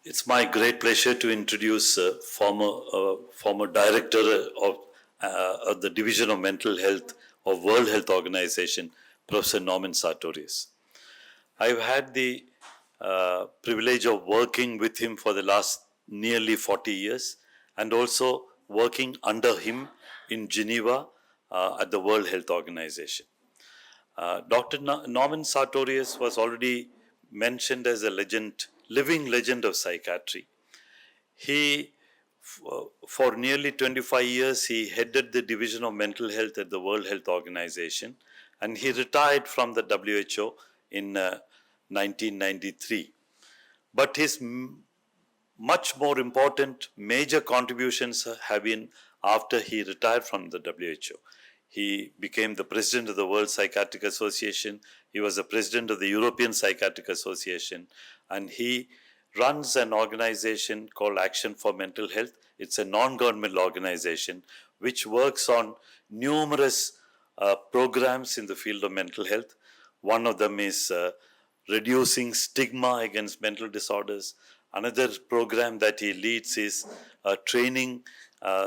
It's my great pleasure to introduce former director of the Division of Mental Health of World Health Organization, Professor Norman Sartorius. I've had the privilege of working with him for the last nearly 40 years and also working under him in Geneva at the World Health Organization. Dr. Norman Sartorius was already mentioned as a legend, living legend of psychiatry. He, for nearly 25 years, he headed the Division of Mental Health at the World Health Organization, and he retired from the WHO in 1993. But his much more important major contributions have been after he retired from the WHO. He became the president of the World Psychiatric Association. He was the president of the European Psychiatric Association, and he runs an organization called Action for Mental Health. It's a non-governmental organization which works on numerous programs in the field of mental health. One of them is reducing stigma against mental disorders. Another program that he leads is training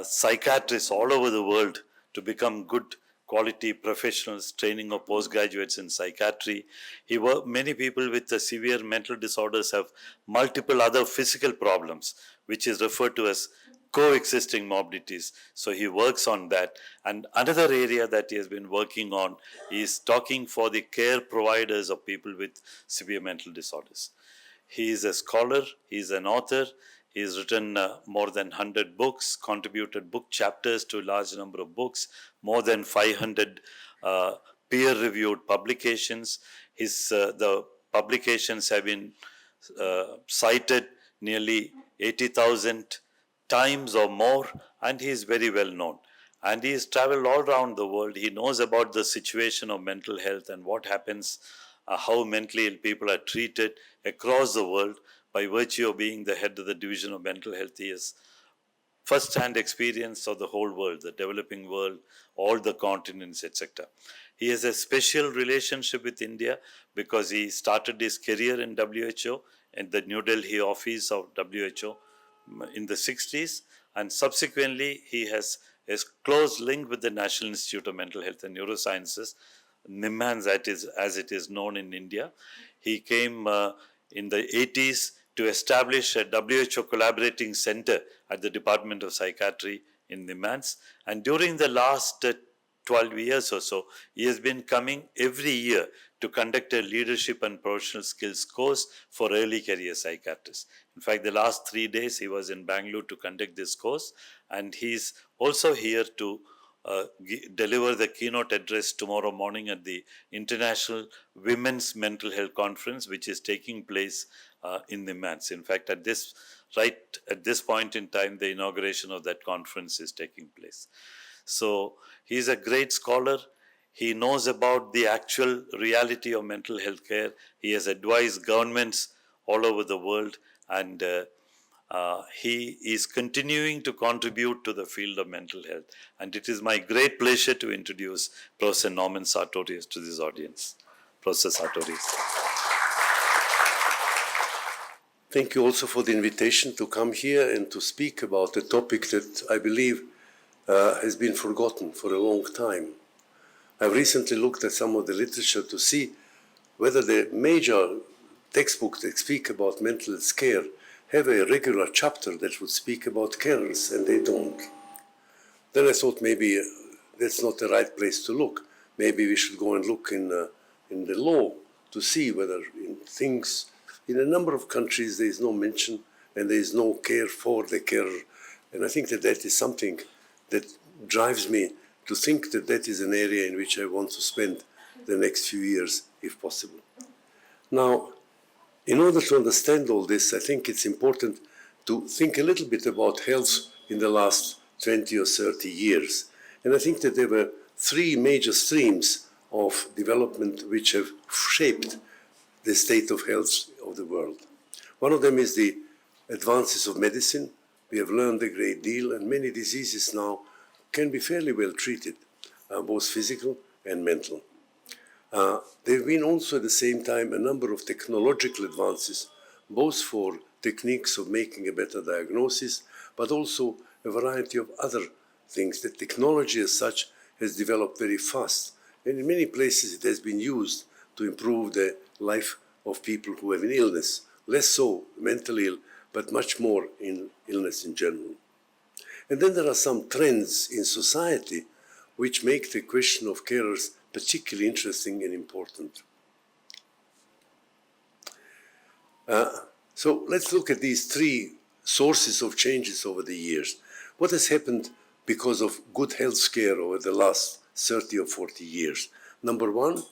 psychiatrists all over the world to become good quality professionals, training of postgraduates in psychiatry. Many people with severe mental disorders have multiple other physical problems, which is referred to as coexisting morbidities. So he works on that. And another area that he has been working on is talking for the care providers of people with severe mental disorders. He is a scholar, he is an author, he has written more than 100 books, contributed book chapters to a large number of books, more than 500 peer-reviewed publications. The publications have been cited nearly 80,000 times or more, and he is very well known. And he has traveled all around the world. He knows about the situation of mental health and what happens, how mentally ill people are treated across the world. By virtue of being the head of the Division of Mental Health, he has first-hand experience of the whole world, the developing world, all the continents, etc. He has a special relationship with India because he started his career in WHO, in the New Delhi office of WHO in the 60s, and subsequently he has a close link with the National Institute of Mental Health and Neurosciences, NIMHANS as it is known in India. He came in the 80s to establish a WHO collaborating center at the Department of Psychiatry in NIMHANS. And during the last 12 years or so, he has been coming every year to conduct a leadership and professional skills course for early career psychiatrists. In fact, the last 3 days he was in Bangalore to conduct this course, and he's also here to deliver the keynote address tomorrow morning at the International Women's Mental Health Conference, which is taking place in NIMHANS. In fact, at this point in time, the inauguration of that conference is taking place. So he's a great scholar. He knows about the actual reality of mental health care. He has advised governments all over the world, and he is continuing to contribute to the field of mental health. And it is my great pleasure to introduce Professor Norman Sartorius to this audience. Professor Sartorius. Thank you also for the invitation to come here and to speak about a topic that I believe has been forgotten for a long time. I've recently looked at some of the literature to see whether the major textbooks that speak about mental health care have a regular chapter that would speak about carers, and they don't. Then I thought maybe that's not the right place to look. Maybe we should go and look in the law to see whether in a number of countries there is no mention and there is no care for the carer. And I think that is something that drives me to think that that is an area in which I want to spend the next few years, if possible. Now, in order to understand all this, I think it's important to think a little bit about health in the last 20 or 30 years. And I think that there were three major streams of development which have shaped the state of health of the world. One of them is the advances of medicine. We have learned a great deal, and many diseases now can be fairly well treated, both physical and mental. There have been also at the same time a number of technological advances, both for techniques of making a better diagnosis, but also a variety of other things. The technology as such has developed very fast, and in many places it has been used to improve the life of people who have an illness, less so mentally ill, but much more in illness in general. And then there are some trends in society which make the question of carers particularly interesting and important. So let's look at these three sources of changes over the years. What has happened because of good health care over the last 30 or 40 years? Number one,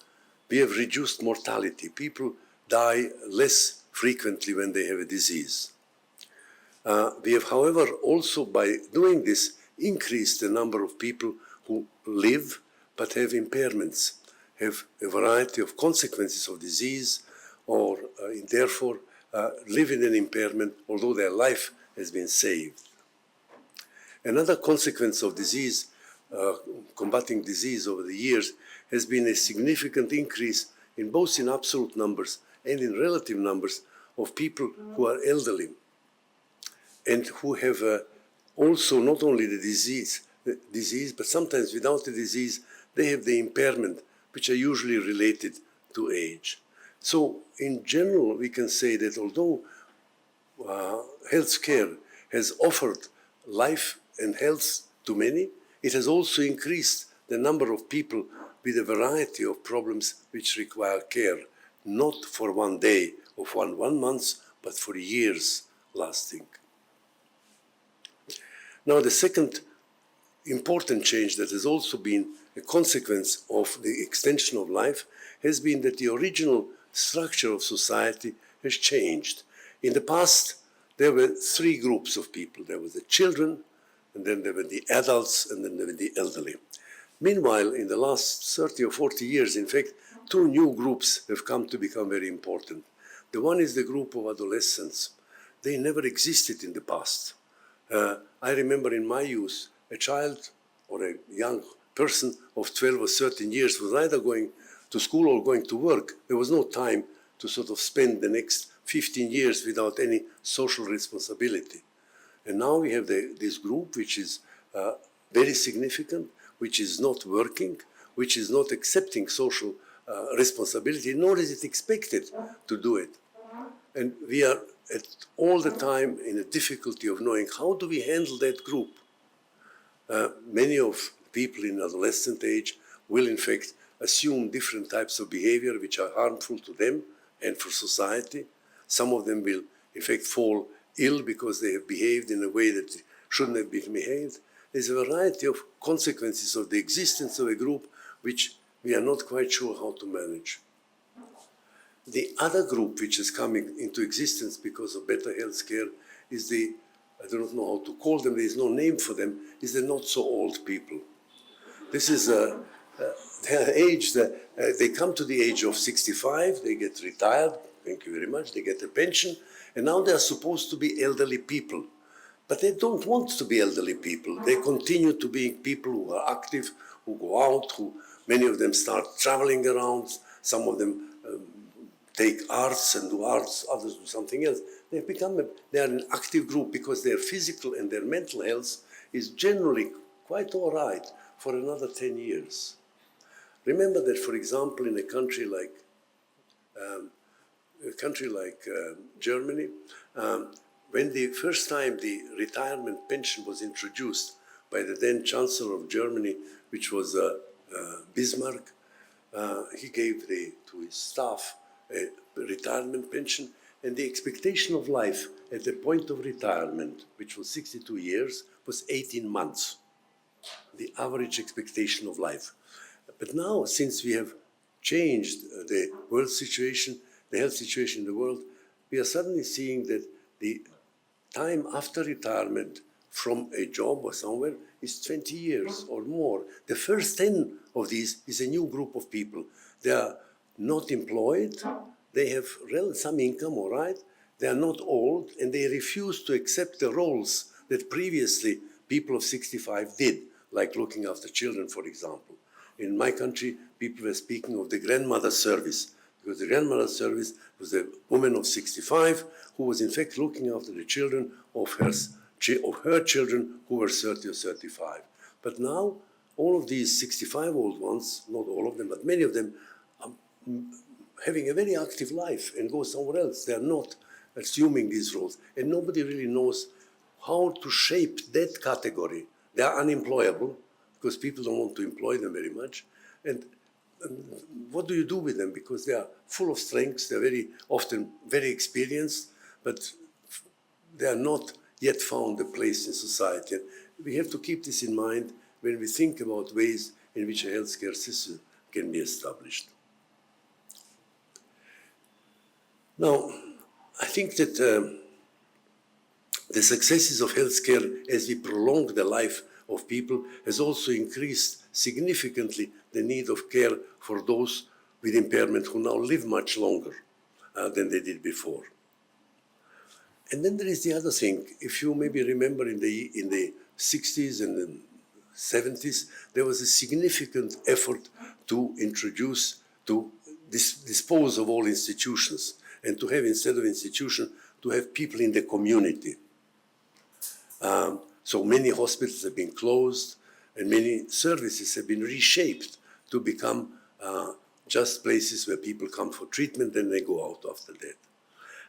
we have reduced mortality. People die less frequently when they have a disease. We have, however, also by doing this, increased the number of people who live but have impairments, have a variety of consequences of disease, or therefore live in an impairment, although their life has been saved. Another consequence of disease, combating disease over the years, has been a significant increase in both in absolute numbers and in relative numbers of people who are elderly and who have also not only the disease, but sometimes without the disease, they have the impairment, which are usually related to age. So in general, we can say that although healthcare has offered life and health to many, it has also increased the number of people with a variety of problems which require care, not for one day or for 1 month, but for years lasting. Now, the second important change that has also been a consequence of the extension of life has been that the original structure of society has changed. In the past, there were three groups of people. There were the children, and then there were the adults, and then there were the elderly. Meanwhile, in the last 30 or 40 years, in fact, two new groups have come to become very important. The one is the group of adolescents. They never existed in the past. I remember in my youth, a child or a young person of 12 or 13 years was either going to school or going to work. There was no time to sort of spend the next 15 years without any social responsibility. And now we have this group which is very significant, which is not working, which is not accepting social responsibility, nor is it expected to do it. And we are all the time in a difficulty of knowing how do we handle that group. Many of people in adolescent age will in fact assume different types of behavior which are harmful to them and for society. Some of them will in fact fall ill because they have behaved in a way that they shouldn't have been behaved. There's a variety of consequences of the existence of a group which we are not quite sure how to manage. The other group which is coming into existence because of better health care is the, I don't know how to call them, there is no name for them, is the not so old people. This is their age, they come to the age of 65, they get retired, thank you very much, they get a pension, and now they are supposed to be elderly people. But they don't want to be elderly people. They continue to be people who are active, who go out, who many of them start traveling around, some of them take arts and do arts, others do something else. They are an active group because their physical and their mental health is generally quite all right for another 10 years. Remember that, for example, in a country like Germany, when the first time the retirement pension was introduced by the then Chancellor of Germany, which was Bismarck, he gave to his staff a retirement pension, and the expectation of life at the point of retirement, which was 62 years, was 18 months, the average expectation of life. But now, since we have changed the world situation, the health situation in the world, we are suddenly seeing that the time after retirement from a job or somewhere is 20 years or more. The first 10 of these is a new group of people. They are not employed, they have some income, all right, they are not old, and they refuse to accept the roles that previously people of 65 did, like looking after children, for example. In my country, people were speaking of the grandmother service. because the grandmother's service was a woman of 65 who was in fact looking after the children of her children who were 30 or 35. But now all of these 65-year-old ones, not all of them, but many of them, are having a very active life and go somewhere else. They are not assuming these roles. And nobody really knows how to shape that category. They are unemployable because people don't want to employ them very much. And what do you do with them? Because they are full of strengths, they're very often very experienced, but they are not yet found a place in society. And we have to keep this in mind when we think about ways in which a healthcare system can be established. Now, I think that the successes of healthcare as we prolong the life of people has also increased significantly the need of care for those with impairment who now live much longer than they did before. And then there is the other thing. If you maybe remember in the 60s and the 70s, there was a significant effort to introduce, to dispose of all institutions and to have, instead of institution, to have people in the community. So many hospitals have been closed and many services have been reshaped to become just places where people come for treatment and they go out after that.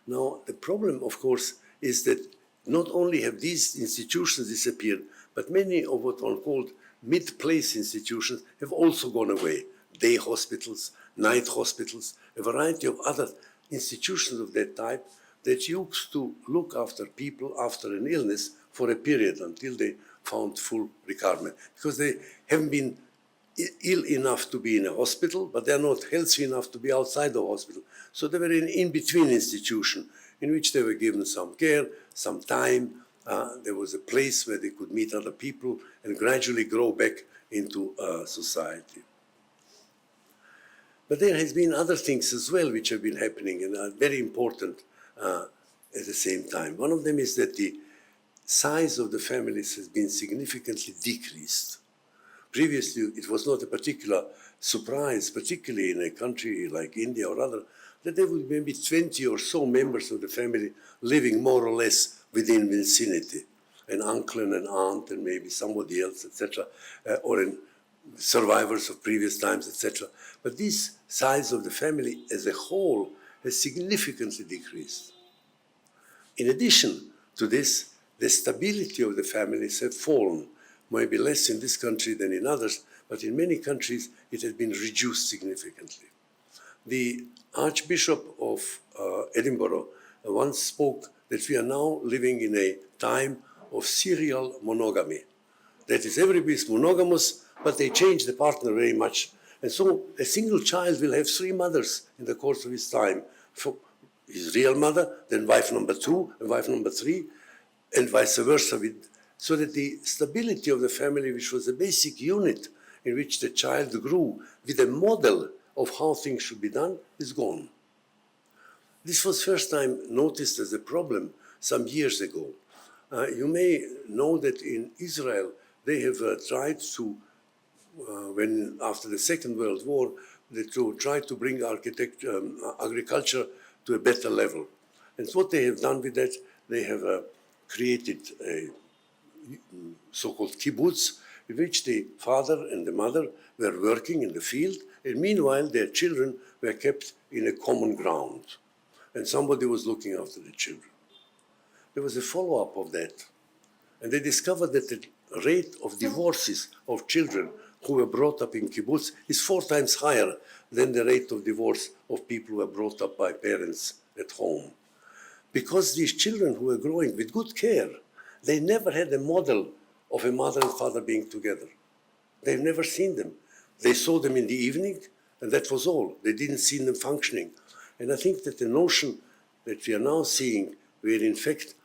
Now, the problem, of course, is that not only have these institutions disappeared, but many of what are called mid-place institutions have also gone away. Day hospitals, night hospitals, a variety of other institutions of that type that used to look after people after an illness for a period until they found full recovery. Because they haven't been ill enough to be in a hospital, but they're not healthy enough to be outside the hospital. So they were an in-between institution in which they were given some care, some time. There was a place where they could meet other people and gradually grow back into society. But there has been other things as well which have been happening and are very important at the same time. One of them is that the size of the families has been significantly decreased. Previously, it was not a particular surprise, particularly in a country like India or other, that there would be maybe 20 or so members of the family living more or less within vicinity, an uncle and an aunt and maybe somebody else, etc., or survivors of previous times, etc. But this size of the family as a whole has significantly decreased. In addition to this, the stability of the families have fallen, maybe less in this country than in others, but in many countries it has been reduced significantly. The Archbishop of Edinburgh once spoke that we are now living in a time of serial monogamy. That is, everybody is monogamous, but they change the partner very much. And so a single child will have 3 mothers in the course of his time. For his real mother, then wife number 2, and wife number 3, and vice versa. So that the stability of the family, which was a basic unit in which the child grew with a model of how things should be done, is gone. This was first time noticed as a problem some years ago. You may know that in Israel, they have tried to, after the Second World War, to try to bring agriculture to a better level. And what they have done with that, they have created a so-called kibbutz, in which the father and the mother were working in the field, and meanwhile their children were kept in a common ground. And somebody was looking after the children. There was a follow-up of that. And they discovered that the rate of divorces of children who were brought up in kibbutz is 4 times higher than the rate of divorce of people who were brought up by parents at home. Because these children who were growing with good care, they never had a model of a mother and father being together. They've never seen them. They saw them in the evening, and that was all. They didn't see them functioning. And I think that the notion that we are now seeing, where in fact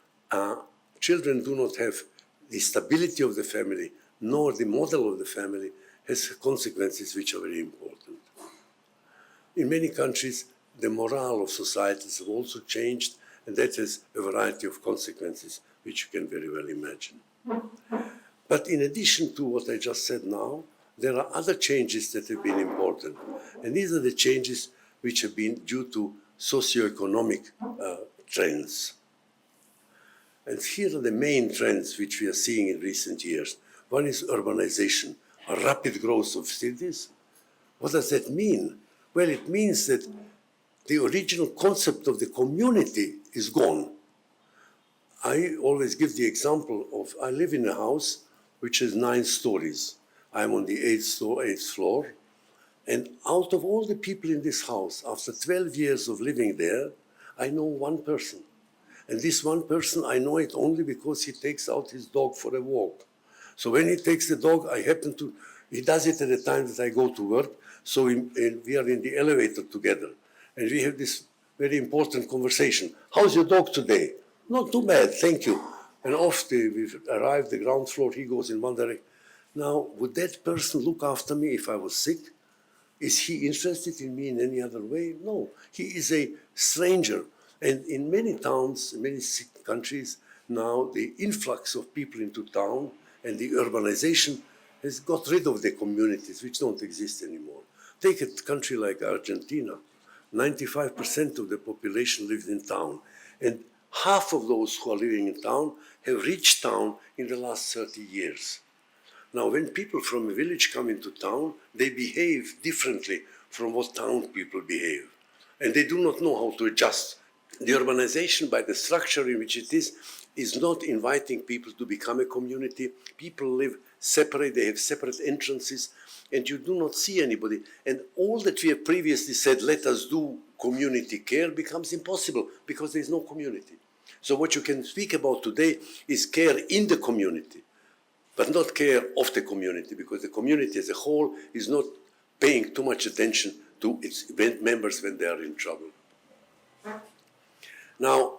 children do not have the stability of the family, nor the model of the family, has consequences which are very important. In many countries, the morale of societies have also changed, and that has a variety of consequences which you can very well imagine. But in addition to what I just said now, there are other changes that have been important. And these are the changes which have been due to socioeconomic trends. And here are the main trends which we are seeing in recent years. One is urbanization, a rapid growth of cities. What does that mean? Well, it means that the original concept of the community is gone. I always give the example of, I live in a house which has 9 stories. I'm on the 8th floor. And out of all the people in this house, after 12 years of living there, I know one person. And this one person, I know it only because he takes out his dog for a walk. So when he takes the dog, he does it at the time that I go to work. So we are in the elevator together. And we have this very important conversation. How's your dog today? Not too bad, thank you. And we've arrived the ground floor, he goes in one direction. Now, would that person look after me if I was sick? Is he interested in me in any other way? No, he is a stranger. And in many towns, in many countries, now the influx of people into town and the urbanization has got rid of the communities which don't exist anymore. Take a country like Argentina. 95% of the population lives in town. And half of those who are living in town have reached town in the last 30 years. Now, when people from a village come into town, they behave differently from what town people behave. And they do not know how to adjust. The urbanization, by the structure in which it is not inviting people to become a community. People live separate, they have separate entrances, and you do not see anybody. And all that we have previously said, let us do community care, becomes impossible because there is no community. So what you can speak about today is care in the community, but not care of the community, because the community as a whole is not paying too much attention to its members when they are in trouble. Now,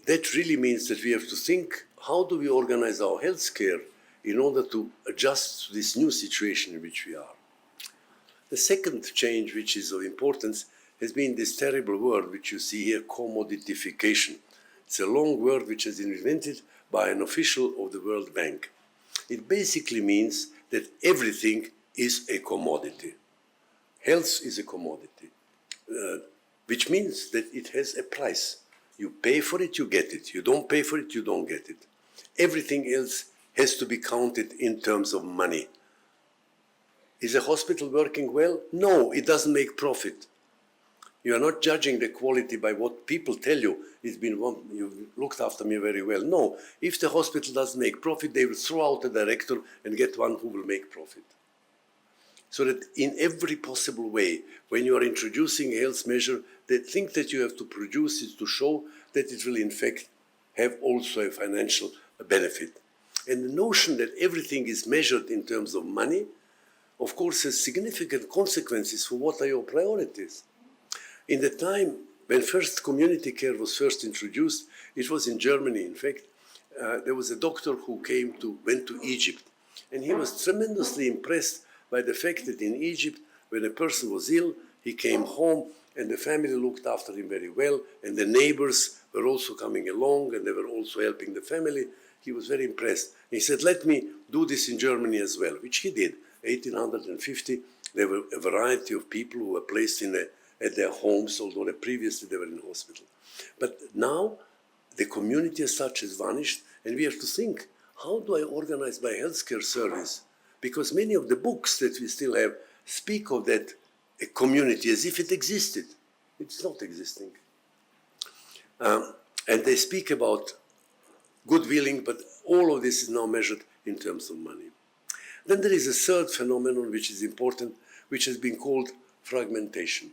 that really means that we have to think, how do we organize our health care in order to adjust to this new situation in which we are? The second change, which is of importance, has been this terrible word which you see here, commoditification. It's a long word which has been invented by an official of the World Bank. It basically means that everything is a commodity. Health is a commodity, which means that it has a price. You pay for it, you get it. You don't pay for it, you don't get it. Everything else has to be counted in terms of money. Is a hospital working well? No, it doesn't make profit. You are not judging the quality by what people tell you. You've looked after me very well. No, if the hospital doesn't make profit, they will throw out a director and get one who will make profit. So that in every possible way, when you are introducing a health measure, the thing that you have to produce is to show that it will in fact have also a financial benefit. And the notion that everything is measured in terms of money, of course, has significant consequences for what are your priorities. In the time when first community care was first introduced, it was in Germany, in fact, there was a doctor who went to Egypt, and he was tremendously impressed by the fact that in Egypt, when a person was ill, he came home and the family looked after him very well, and the neighbors were also coming along and they were also helping the family. He was very impressed. He said, let me do this in Germany as well, which he did. 1850, there were a variety of people who were placed at their homes, although previously they were in hospital. But now the community as such has vanished, and we have to think, how do I organize my healthcare service? Because many of the books that we still have speak of that a community as if it existed. It's not existing. And they speak about good willing, but all of this is now measured in terms of money. Then there is a third phenomenon which is important, which has been called fragmentation.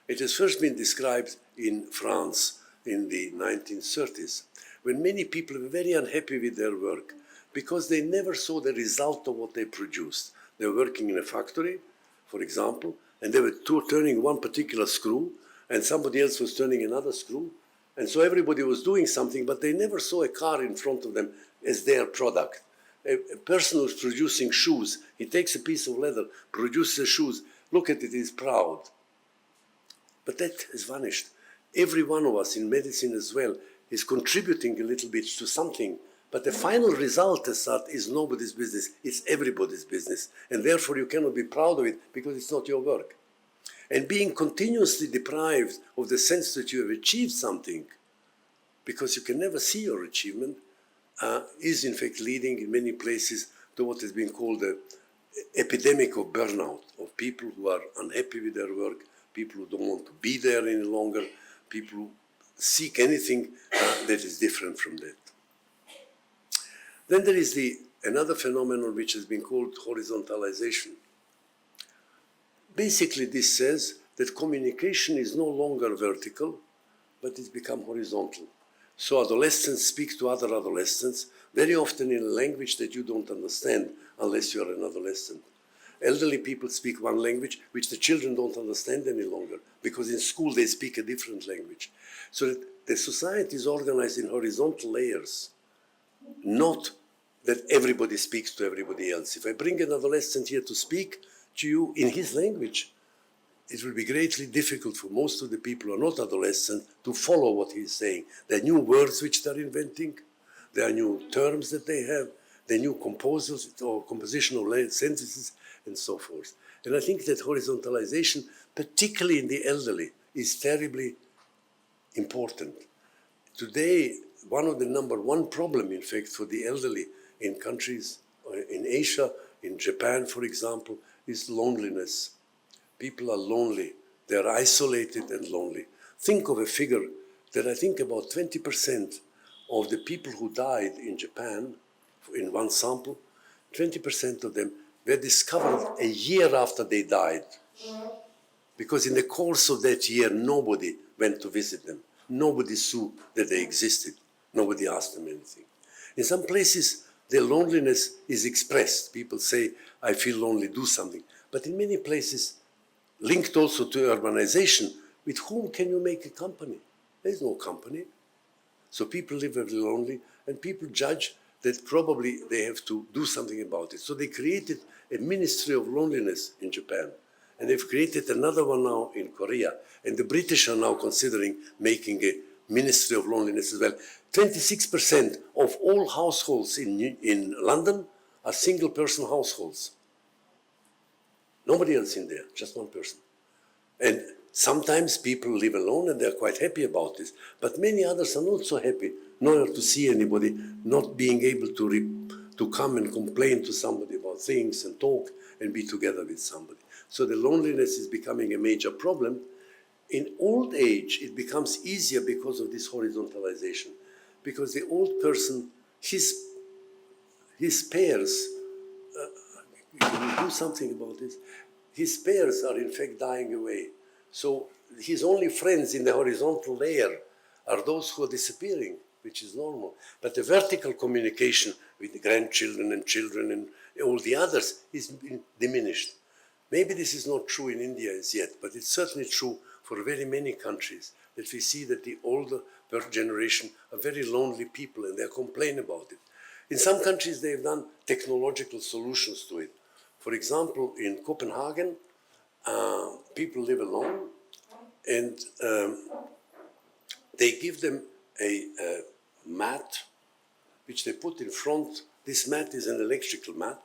It has first been described in France in the 1930s, when many people were very unhappy with their work because they never saw the result of what they produced. They were working in a factory, for example, and they were turning one particular screw, and somebody else was turning another screw. And so everybody was doing something, but they never saw a car in front of them as their product. A person who's producing shoes, he takes a piece of leather, produces shoes, look at it, he's proud. But that has vanished. Every one of us in medicine as well is contributing a little bit to something, but the final result as such is nobody's business, it's everybody's business. And therefore you cannot be proud of it because it's not your work. And being continuously deprived of the sense that you have achieved something, because you can never see your achievement, is in fact leading in many places to what has been called the epidemic of burnout, of people who are unhappy with their work, people who don't want to be there any longer, people who seek anything that is different from that. Then there is another phenomenon which has been called horizontalization. Basically, this says that communication is no longer vertical, but it's become horizontal. So adolescents speak to other adolescents, very often in a language that you don't understand unless you're an adolescent. Elderly people speak one language which the children don't understand any longer, because in school they speak a different language. So that the society is organized in horizontal layers, not that everybody speaks to everybody else. If I bring an adolescent here to speak to you in his language, it will be greatly difficult for most of the people who are not adolescent to follow what he's saying. There are new words which they're inventing, there are new terms that they have, there are new composers or compositional sentences, and so forth. And I think that horizontalization, particularly in the elderly, is terribly important. Today, one of the number one problem, in fact, for the elderly in countries, in Asia, in Japan, for example, is loneliness. People are lonely. They are isolated and lonely. Think of a figure that I think about 20% of the people who died in Japan, in one sample, 20% of them were discovered a year after they died. Because in the course of that year, nobody went to visit them. Nobody saw that they existed. Nobody asked them anything. In some places, their loneliness is expressed. People say, I feel lonely, do something. But in many places, linked also to urbanization, with whom can you make a company? There is no company. So people live very lonely, and people judge that probably they have to do something about it. So they created a ministry of loneliness in Japan. And they've created another one now in Korea. And the British are now considering making a ministry of loneliness as well. 26% of all households in London are single-person households. Nobody else in there, just one person. And sometimes people live alone and they're quite happy about this. But many others are not so happy, nor to see anybody, not being able to come and complain to somebody about things and talk and be together with somebody. So the loneliness is becoming a major problem. In old age, it becomes easier because of this horizontalization. Because the old person, his peers, can you do something about this? His peers are in fact dying away. So his only friends in the horizontal layer are those who are disappearing, which is normal. But the vertical communication with the grandchildren and children and all the others is diminished. Maybe this is not true in India as yet, but it's certainly true for very many countries, that we see that the older generation are very lonely people and they complain about it. In some countries, they've done technological solutions to it. For example, in Copenhagen, people live alone, and they give them a mat, which they put in front. This mat is an electrical mat,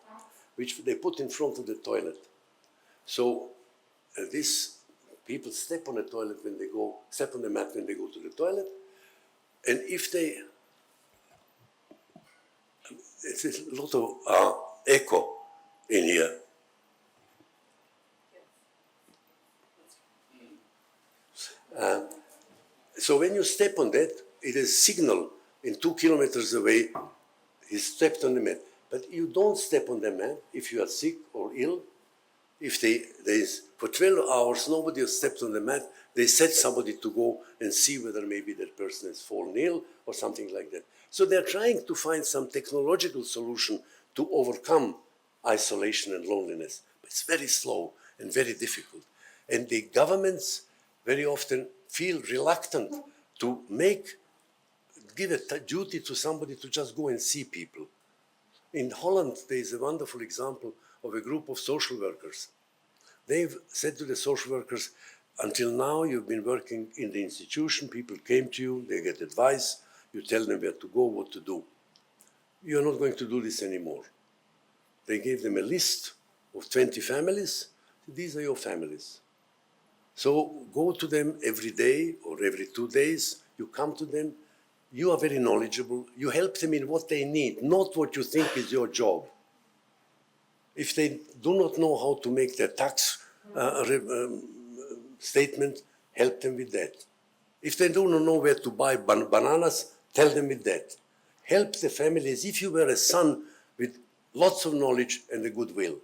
which they put in front of the toilet. So these people step on the toilet when they go, step on the mat when they go to the toilet, and if they, it's a lot of echo in here. So when you step on that, it is a signal in 2 kilometers away, he stepped on the mat. But you don't step on the mat if you are sick or ill. If for 12 hours, nobody has stepped on the mat, they set somebody to go and see whether maybe that person has fallen ill or something like that. So they're trying to find some technological solution to overcome isolation and loneliness. But it's very slow and very difficult. And the governments very often feel reluctant to give a duty to somebody to just go and see people. In Holland, there is a wonderful example of a group of social workers. They've said to the social workers, until now you've been working in the institution, people came to you, they get advice, you tell them where to go, what to do. You're not going to do this anymore. They gave them a list of 20 families. These are your families. So go to them every day or every 2 days. You come to them. You are very knowledgeable. You help them in what they need, not what you think is your job. If they do not know how to make their tax statement, help them with that. If they do not know where to buy bananas, tell them with that. Help the family as if you were a son with lots of knowledge and a goodwill.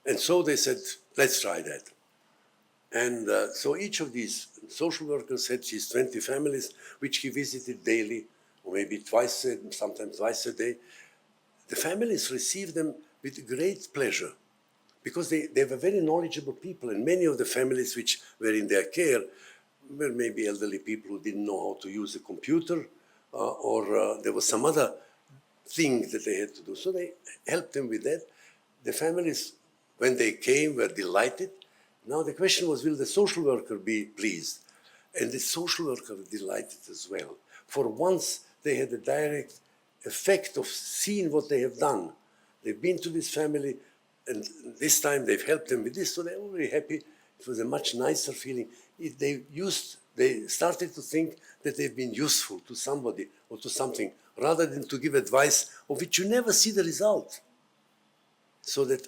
And so they said, let's try that. And so each of these social workers had his 20 families, which he visited daily, or maybe twice, sometimes twice a day. The families received them with great pleasure, because they were very knowledgeable people, and many of the families which were in their care were maybe elderly people who didn't know how to use a computer, or there was some other thing that they had to do. So they helped them with that. The families, when they came, were delighted. Now the question was, will the social worker be pleased? And the social worker was delighted as well. For once, they had a direct effect of seeing what they have done. They've been to this family, and this time they've helped them with this, so they're very happy. It was a much nicer feeling. They started to think that they've been useful to somebody or to something, rather than to give advice of which you never see the result. So that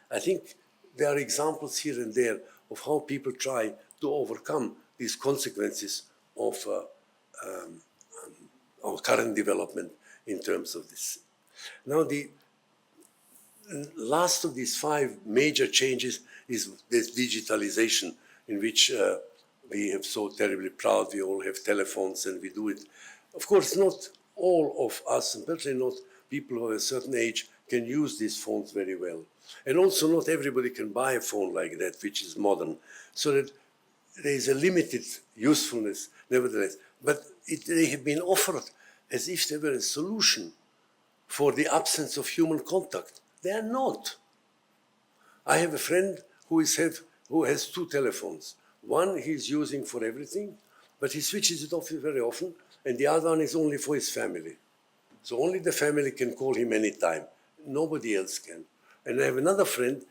I think there are examples here and there of how people try to overcome these consequences of our current development in terms of this. Now, the last of these 5 major changes is this digitalization, in which we are so terribly proud. We all have telephones and we do it. Of course, not all of us, and certainly not people who are a certain age, can use these phones very well. And also not everybody can buy a phone like that, which is modern. So that there is a limited usefulness, nevertheless. But they have been offered as if they were a solution for the absence of human contact. They are not. I have a friend who has 2 telephones. One he's using for everything, but he switches it off very often, and the other one is only for his family. So only the family can call him anytime. Nobody else can. And I have another friend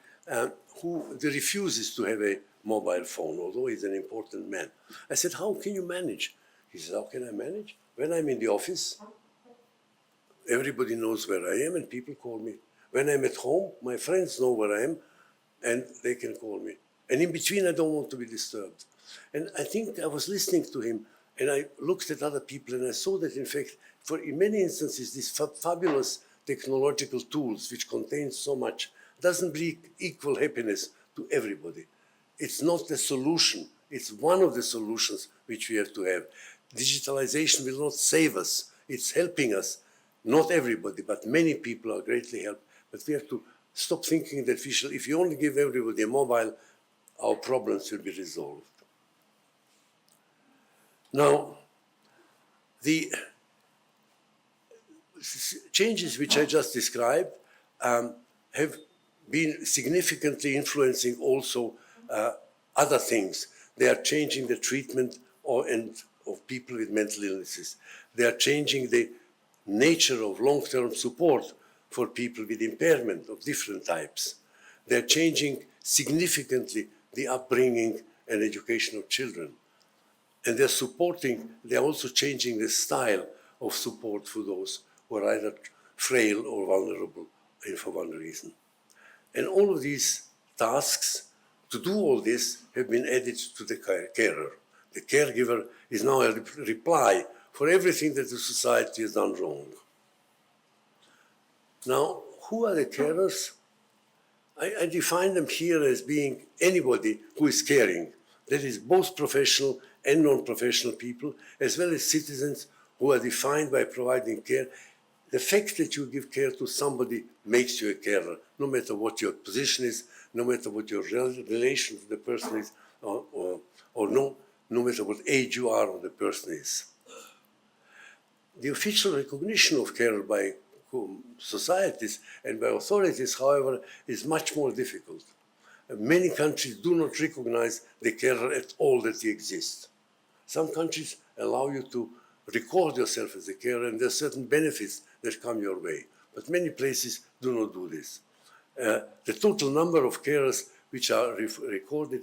who refuses to have a mobile phone, although he's an important man. I said, how can you manage? He said, how can I manage? When I'm in the office, everybody knows where I am and people call me. When I'm at home, my friends know where I am and they can call me. And in between, I don't want to be disturbed. And I think I was listening to him, and I looked at other people, and I saw that, in fact, in many instances, these fabulous technological tools, which contain so much, doesn't bring equal happiness to everybody. It's not the solution. It's one of the solutions which we have to have. Digitalization will not save us. It's helping us. Not everybody, but many people are greatly helped. But we have to stop thinking that if you only give everybody a mobile, our problems will be resolved. Now, the changes which I just described have been significantly influencing also other things. They are changing the treatment of people with mental illnesses. They are changing the nature of long-term support for people with impairment of different types. They are changing significantly the upbringing and education of children. And they're also changing the style of support for those who are either frail or vulnerable for one reason. And all of these tasks, to do all this, have been added to the carer. The caregiver is now a reply for everything that the society has done wrong. Now, who are the carers? I define them here as being anybody who is caring. That is both professional and non-professional people, as well as citizens who are defined by providing care. The fact that you give care to somebody makes you a carer, no matter what your position is, no matter what your relation to the person is, or no matter what age you are or the person is. The official recognition of care by societies and by authorities, however, is much more difficult. Many countries do not recognize the carer at all that he exists. Some countries allow you to record yourself as a carer, and there are certain benefits that come your way. But many places do not do this. The total number of carers which are recorded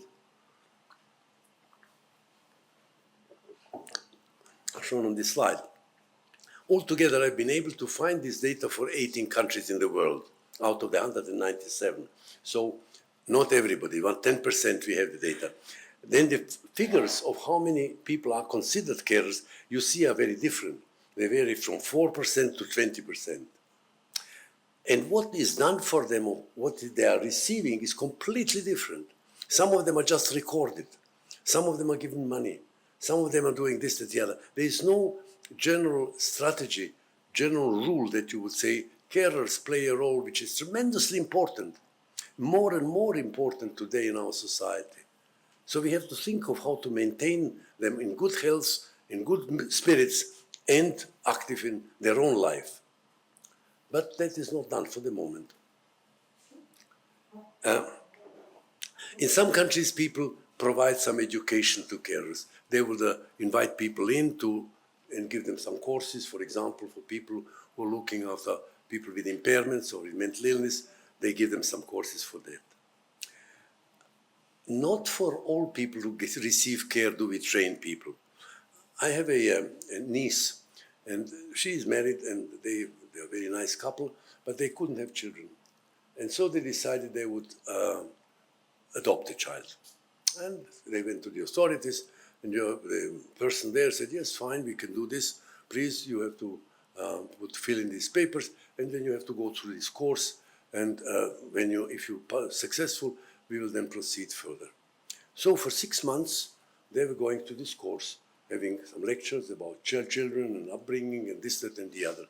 shown on this slide. Altogether, I've been able to find this data for 18 countries in the world out of the 197. So not everybody, about 10% we have the data. Then the figures of how many people are considered carers, you see, are very different. They vary from 4% to 20%. And what is done for them, or what they are receiving, is completely different. Some of them are just recorded. Some of them are given money. Some of them are doing this, that, the other. There is no general strategy, general rule that you would say carers play a role which is tremendously important, more and more important today in our society. So we have to think of how to maintain them in good health, in good spirits, and active in their own life. But that is not done for the moment. In some countries, people provide some education to carers. They would invite people in and give them some courses, for example, for people who are looking after people with impairments or with mental illness. They give them some courses for that. Not for all people who receive care do we train people. I have a niece, and she is married, and they're a very nice couple, but they couldn't have children. And so they decided they would adopt a child. And they went to the authorities, and the person there said, yes, fine, we can do this. Please, you have to fill in these papers, and then you have to go through this course. And if you're successful, we will then proceed further. So for 6 months, they were going to this course, having some lectures about children and upbringing and this, that, and the other.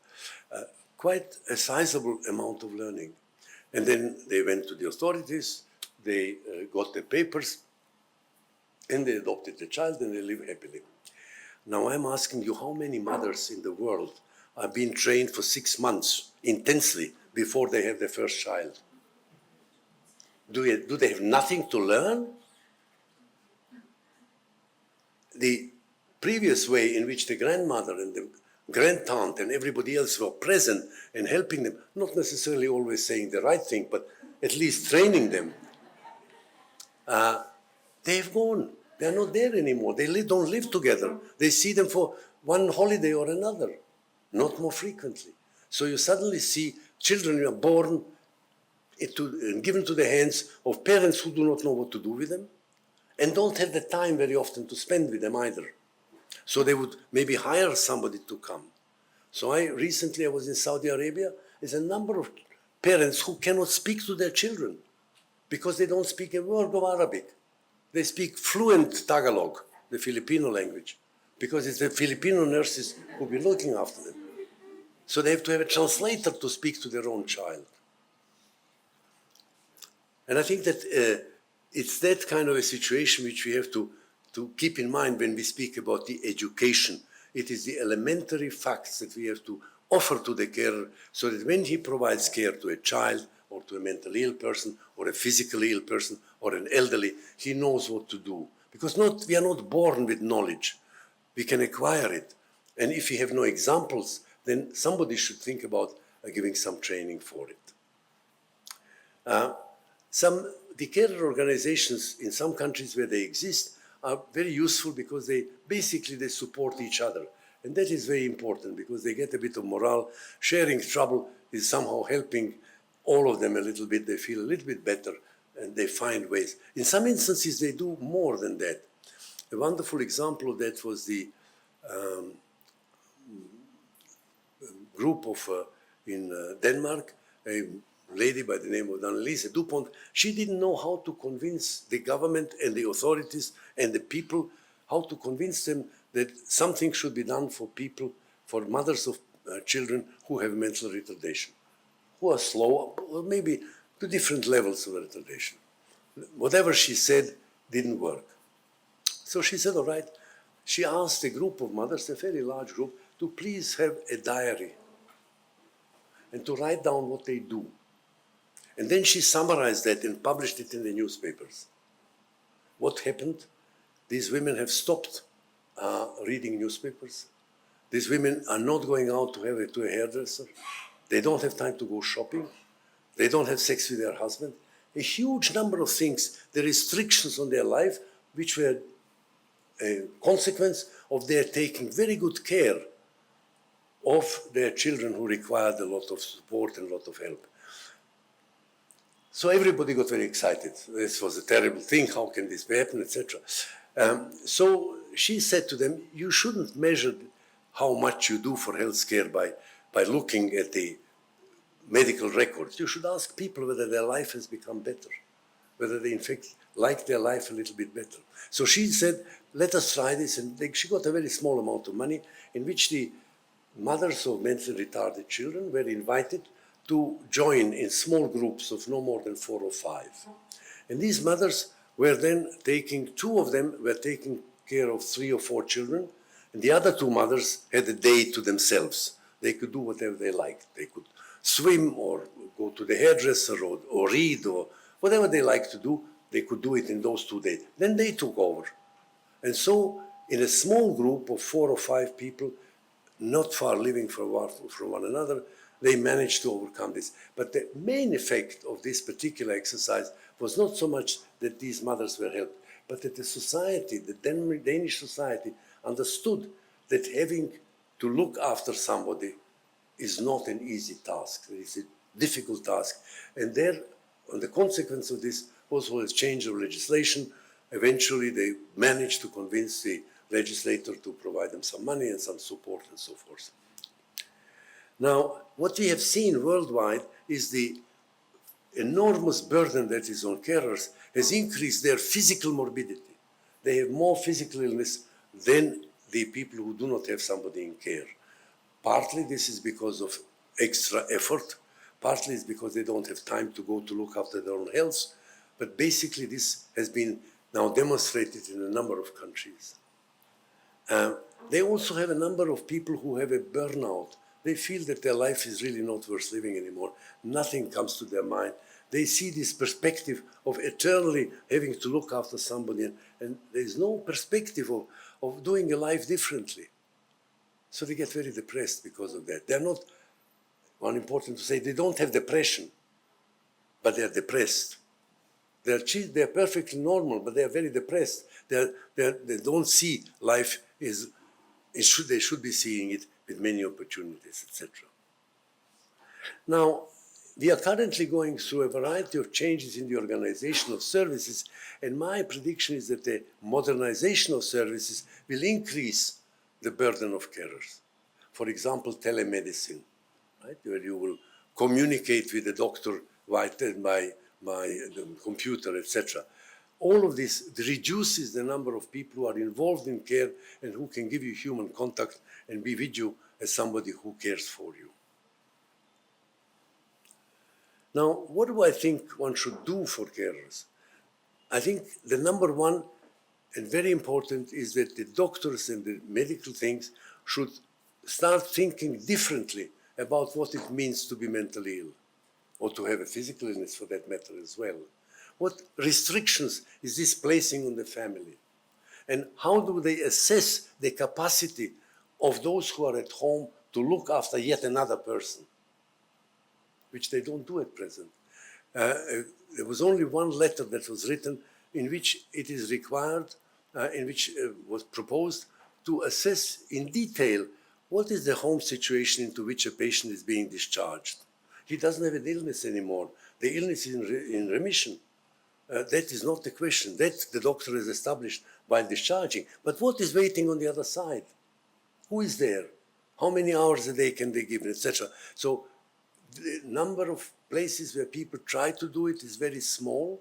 Quite a sizable amount of learning. And then they went to the authorities, they got the papers, and they adopted the child, and they live happily. Now I'm asking you, how many mothers in the world are being trained for 6 months intensely before they have their first child? Do they have nothing to learn? The previous way in which the grandmother and the grandaunt and everybody else were present and helping them, not necessarily always saying the right thing, but at least training them, they've gone. They're not there anymore. They don't live together. They see them for one holiday or another, not more frequently. So you suddenly see children who are born and given to the hands of parents who do not know what to do with them and don't have the time very often to spend with them either. So they would maybe hire somebody to come. So recently I was in Saudi Arabia. There's a number of parents who cannot speak to their children because they don't speak a word of Arabic. They speak fluent Tagalog, the Filipino language, because it's the Filipino nurses who will be looking after them. So they have to have a translator to speak to their own child. And I think that it's that kind of a situation which we have to keep in mind when we speak about the education. It is the elementary facts that we have to offer to the carer so that when he provides care to a child or to a mentally ill person or a physically ill person or an elderly, he knows what to do. Because we are not born with knowledge. We can acquire it. And if we have no examples, then somebody should think about giving some training for it. The carer organizations in some countries where they exist are very useful because they support each other. And that is very important because they get a bit of morale. Sharing trouble is somehow helping all of them a little bit. They feel a little bit better and they find ways. In some instances, they do more than that. A wonderful example of that was the group in Denmark, a lady by the name of Annelise Dupont. She didn't know how to convince the government and the authorities and the people, how to convince them that something should be done for people, for mothers of children who have mental retardation, who are slow, or maybe to different levels of retardation. Whatever she said didn't work. So she said, all right, she asked a group of mothers, a very large group, to please have a diary and to write down what they do. And then she summarized that and published it in the newspapers. What happened? These women have stopped reading newspapers. These women are not going out to a hairdresser. They don't have time to go shopping. They don't have sex with their husband. A huge number of things, the restrictions on their life, which were a consequence of their taking very good care of their children who required a lot of support and a lot of help. So everybody got very excited. This was a terrible thing. How can this happen, etc. So she said to them, you shouldn't measure how much you do for healthcare by looking at the medical records. You should ask people whether their life has become better, whether they in fact like their life a little bit better. So she said, let us try this. And she got a very small amount of money in which the mothers of mentally retarded children were invited to join in small groups of no more than 4 or 5. And these mothers were then two of them were taking care of 3 or 4 children, and the other 2 mothers had a day to themselves. They could do whatever they liked. They could swim or go to the hairdresser or read or whatever they liked to do, they could do it in those 2 days. Then they took over. And so in a small group of 4 or 5 people, not far living from one another, they managed to overcome this. But the main effect of this particular exercise was not so much that these mothers were helped, but that the society, the Danish society, understood that having to look after somebody is not an easy task. It's a difficult task. And the consequence of this was a change of legislation. Eventually, they managed to convince the legislator to provide them some money and some support and so forth. Now, what we have seen worldwide is the enormous burden that is on carers has increased their physical morbidity. They have more physical illness than the people who do not have somebody in care. Partly this is because of extra effort, partly it's because they don't have time to go to look after their own health, but basically this has been now demonstrated in a number of countries. They also have a number of people who have a burnout. They feel that their life is really not worth living anymore. Nothing comes to their mind. They see this perspective of eternally having to look after somebody, and there's no perspective of doing a life differently. So they get very depressed because of that. They're not, one important to say, they don't have depression, but they're depressed. They're perfectly normal, but they're very depressed. They don't see life they should be seeing it with many opportunities, etc. Now, we are currently going through a variety of changes in the organization of services, and my prediction is that the modernization of services will increase the burden of carers. For example, telemedicine, right, where you will communicate with the doctor by the computer, etc. All of this reduces the number of people who are involved in care and who can give you human contact and be with you as somebody who cares for you. Now, what do I think one should do for carers? I think the number one and very important is that the doctors and the medical things should start thinking differently about what it means to be mentally ill, or to have a physical illness for that matter as well. What restrictions is this placing on the family? And how do they assess the capacity of those who are at home to look after yet another person, which they don't do at present? There was only one letter that was written in which it is required, in which was proposed to assess in detail what is the home situation into which a patient is being discharged. He doesn't have an illness anymore. The illness is in remission. That is not the question. That the doctor has established while discharging. But what is waiting on the other side? Who is there? How many hours a day can they give, etc.? So the number of places where people try to do it is very small.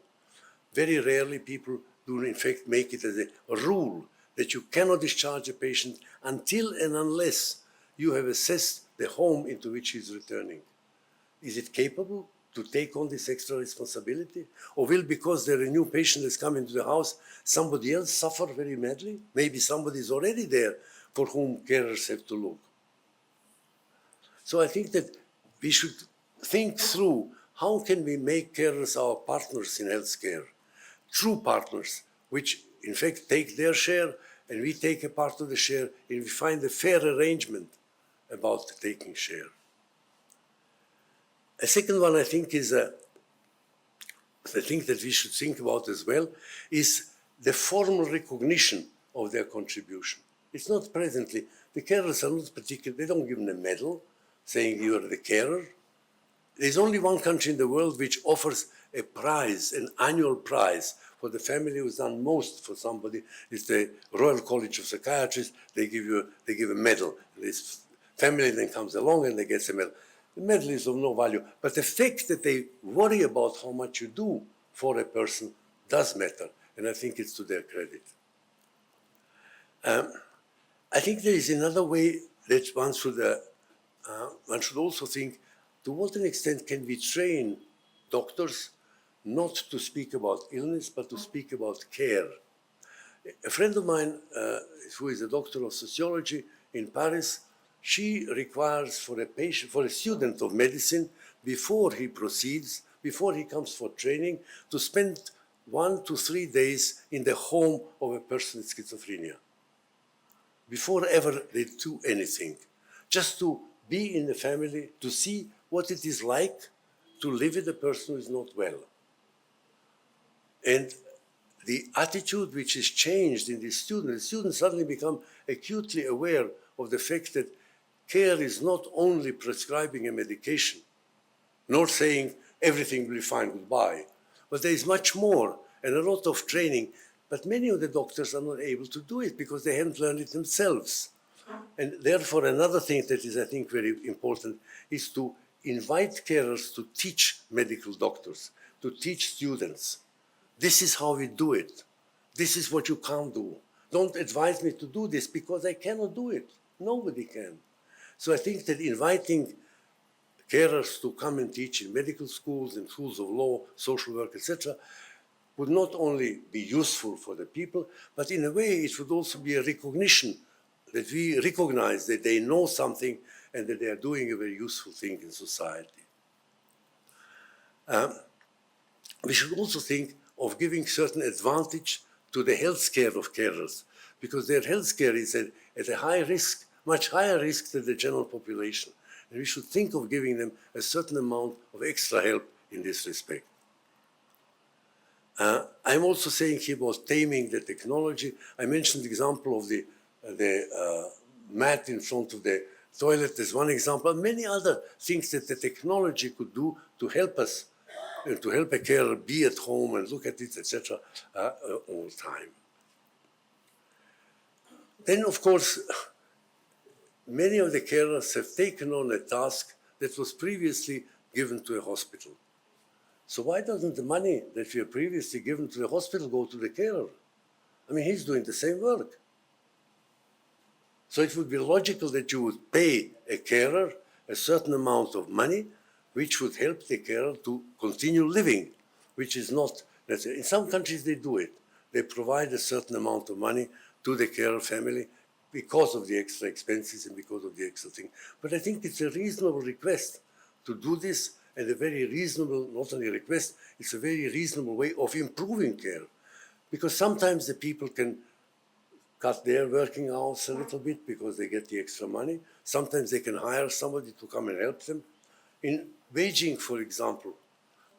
Very rarely people do in fact make it as a rule that you cannot discharge a patient until and unless you have assessed the home into which he is returning. Is it capable to take on this extra responsibility? Or will, because there a new patient has come into the house, somebody else suffer very badly? Maybe somebody is already there for whom carers have to look. So I think that we should think through how can we make carers our partners in healthcare, true partners, which in fact take their share and we take a part of the share, and we find a fair arrangement about taking share. A second one I think is, the thing that we should think about as well, is the formal recognition of their contribution. It's not presently. The carers are not particular. They don't give them a medal saying you are the carer. There's only one country in the world which offers a prize, an annual prize for the family who's done most for somebody. It's the Royal College of Psychiatrists. They give a medal. This family then comes along and they get a medal. The medal is of no value, but the fact that they worry about how much you do for a person does matter, and I think it's to their credit. I think there is another way that one should also think, to what an extent can we train doctors not to speak about illness, but to speak about care? A friend of mine, who is a doctor of sociology in Paris, she requires for a student of medicine, before he proceeds, before he comes for training, to spend 1 to 3 days in the home of a person with schizophrenia, before ever they do anything, just to be in the family, to see what it is like to live with a person who is not well. And the attitude which is changed in the students suddenly become acutely aware of the fact that care is not only prescribing a medication, nor saying everything will be fine, goodbye, but there is much more and a lot of training. But many of the doctors are not able to do it because they haven't learned it themselves. And therefore, another thing that is, I think, very important is to invite carers to teach medical doctors, to teach students. This is how we do it. This is what you can't do. Don't advise me to do this because I cannot do it. Nobody can. So I think that inviting carers to come and teach in medical schools, in schools of law, social work, etc., would not only be useful for the people, but in a way it would also be a recognition that we recognize that they know something and that they are doing a very useful thing in society. We should also think of giving certain advantage to the health care of carers, because their health care is at a high risk, much higher risk than the general population. And we should think of giving them a certain amount of extra help in this respect. I'm also saying here about taming the technology. I mentioned the example of the mat in front of the toilet as one example. Many other things that the technology could do to help us, to help a carer be at home and look at it, etc., all the time. Then, of course, many of the carers have taken on a task that was previously given to a hospital. So why doesn't the money that we have previously given to the hospital go to the carer? I mean, he's doing the same work. So it would be logical that you would pay a carer a certain amount of money, which would help the carer to continue living, which is not necessary. In some countries they do it. They provide a certain amount of money to the carer family because of the extra expenses and because of the extra thing. But I think it's a reasonable request to do this, and a very reasonable, not only request, it's a very reasonable way of improving care. Because sometimes the people can cut their working hours a little bit because they get the extra money. Sometimes they can hire somebody to come and help them. In waging, for example,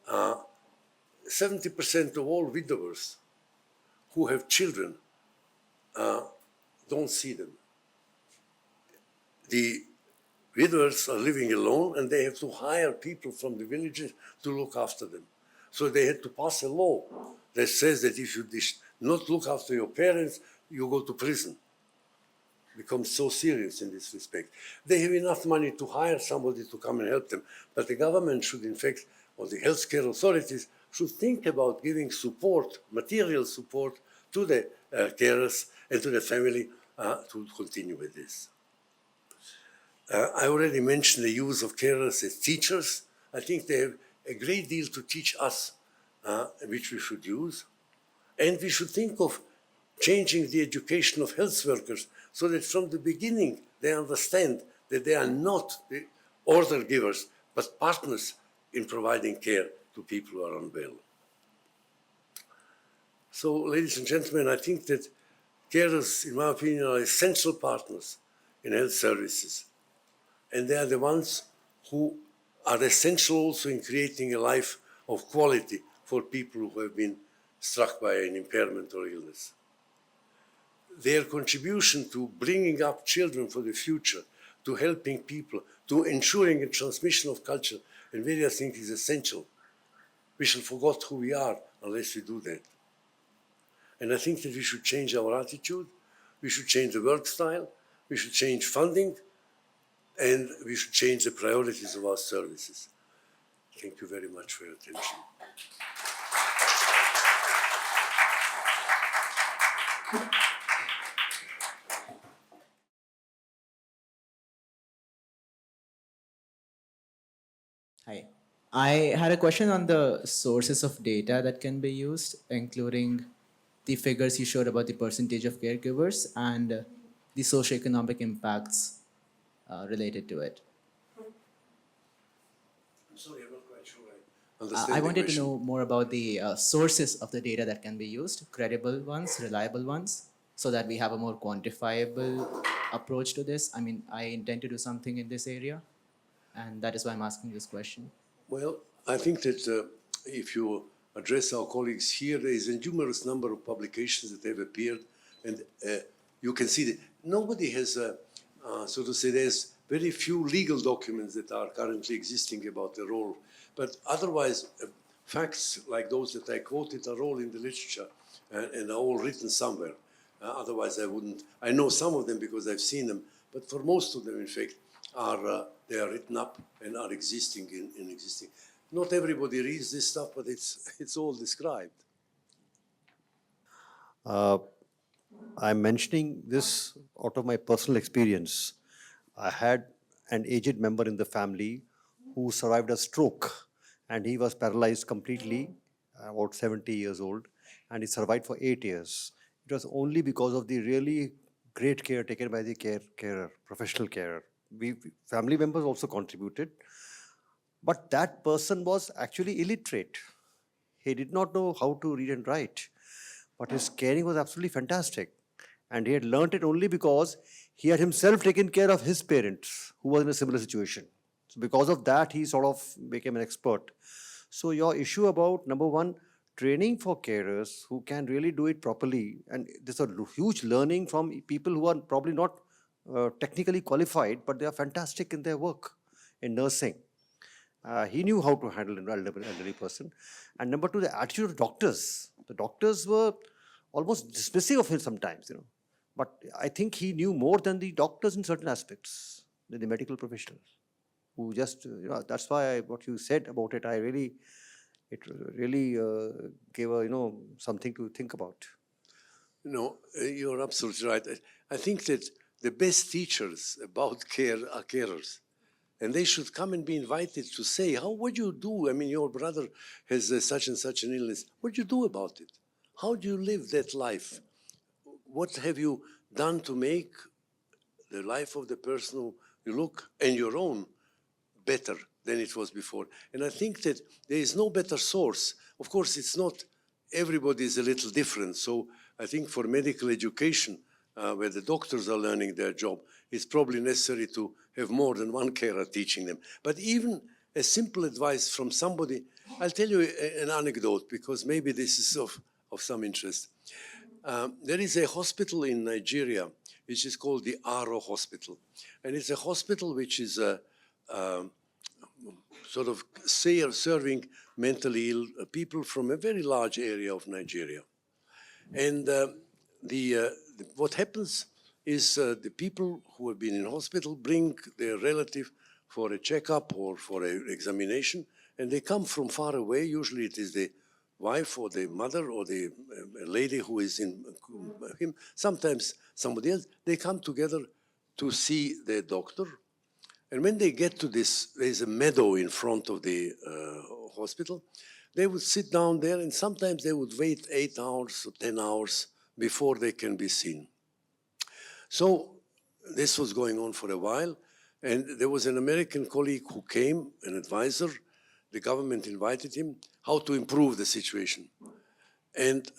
70% of all widowers who have children don't see them. The widowers are living alone and they have to hire people from the villages to look after them. So they had to pass a law that says that if you not look after your parents, you go to prison. It becomes so serious in this respect. They have enough money to hire somebody to come and help them, but the government should, in fact, or the healthcare authorities should think about giving support, material support, to the carers and to the family to continue with this. I already mentioned the use of carers as teachers. I think they have a great deal to teach us, which we should use. And we should think of changing the education of health workers so that from the beginning they understand that they are not the order givers, but partners in providing care to people who are unwell. So, ladies and gentlemen, I think that carers, in my opinion, are essential partners in health services. And they are the ones who are essential also in creating a life of quality for people who have been struck by an impairment or illness. their contribution to bringing up children for the future, to helping people, to ensuring a transmission of culture and various things is essential. We shall forget who we are unless we do that. And I think that we should change our attitude, we should change the work style, we should change funding, and we should change the priorities of our services. Thank you very much for your attention. Hi. I had a question on the sources of data that can be used, including the figures you showed about the percentage of caregivers and the socioeconomic impacts related to it. I'm sorry, I'm not quite sure I understand I the wanted to question. know more about the sources of the data that can be used, credible ones, reliable ones, so that we have a more quantifiable approach to this. I mean, I intend to do something in this area, and that is why I'm asking this question. Well, I think that if you address our colleagues here, there is a numerous number of publications that have appeared, and you can see that nobody has, so to say, there's very few legal documents that are currently existing about the role. But otherwise, facts like those that I quoted are all in the literature and are all written somewhere. Otherwise, I wouldn't. I know some of them because I've seen them, but for most of them, in fact, they are written up and are existing in existing. Not everybody reads this stuff, but it's all described. I'm mentioning this out of my personal experience. I had an aged member in the family who survived a stroke, and he was paralyzed completely, about 70 years old, and he survived for 8 years. It was only because of the really great care taken by the carer, professional carer. Family members also contributed, but that person was actually illiterate. He did not know how to read and write, but his caring was absolutely fantastic. And he had learnt it only because he had himself taken care of his parents, who were in a similar situation. So because of that, he sort of became an expert. So your issue about, number one, training for carers who can really do it properly, and there's a huge learning from people who are probably not technically qualified, but they are fantastic in their work in nursing. He knew how to handle an elderly person. And number two, the attitude of doctors. The doctors were almost dismissive of him sometimes, But I think he knew more than the doctors in certain aspects, than the medical professionals, who just, that's why what you said about it, it really gave something to think about. No, you're absolutely right. I think that the best teachers about care are carers. And they should come and be invited to say, what do you do? I mean, your brother has such and such an illness. What do you do about it? How do you live that life? What have you done to make the life of the person who you look and your own better than it was before? And I think that there is no better source. Of course, it's not, everybody is a little different. So I think for medical education, where the doctors are learning their job, it's probably necessary to have more than one carer teaching them. But even a simple advice from somebody, I'll tell you an anecdote because maybe this is of some interest. There is a hospital in Nigeria which is called the Aro Hospital. And it's a hospital which is sort of serving mentally ill people from a very large area of Nigeria. And what happens is the people who have been in hospital bring their relative for a checkup or for an examination, and they come from far away. Usually it is the wife or the mother or the lady who is in him, sometimes somebody else. They come together to see the doctor. And when they get to this, there's a meadow in front of the hospital. They would sit down there, and sometimes they would wait 8 hours or 10 hours before they can be seen. So this was going on for a while, and there was an American colleague who came, an advisor. The government invited him how to improve the situation. And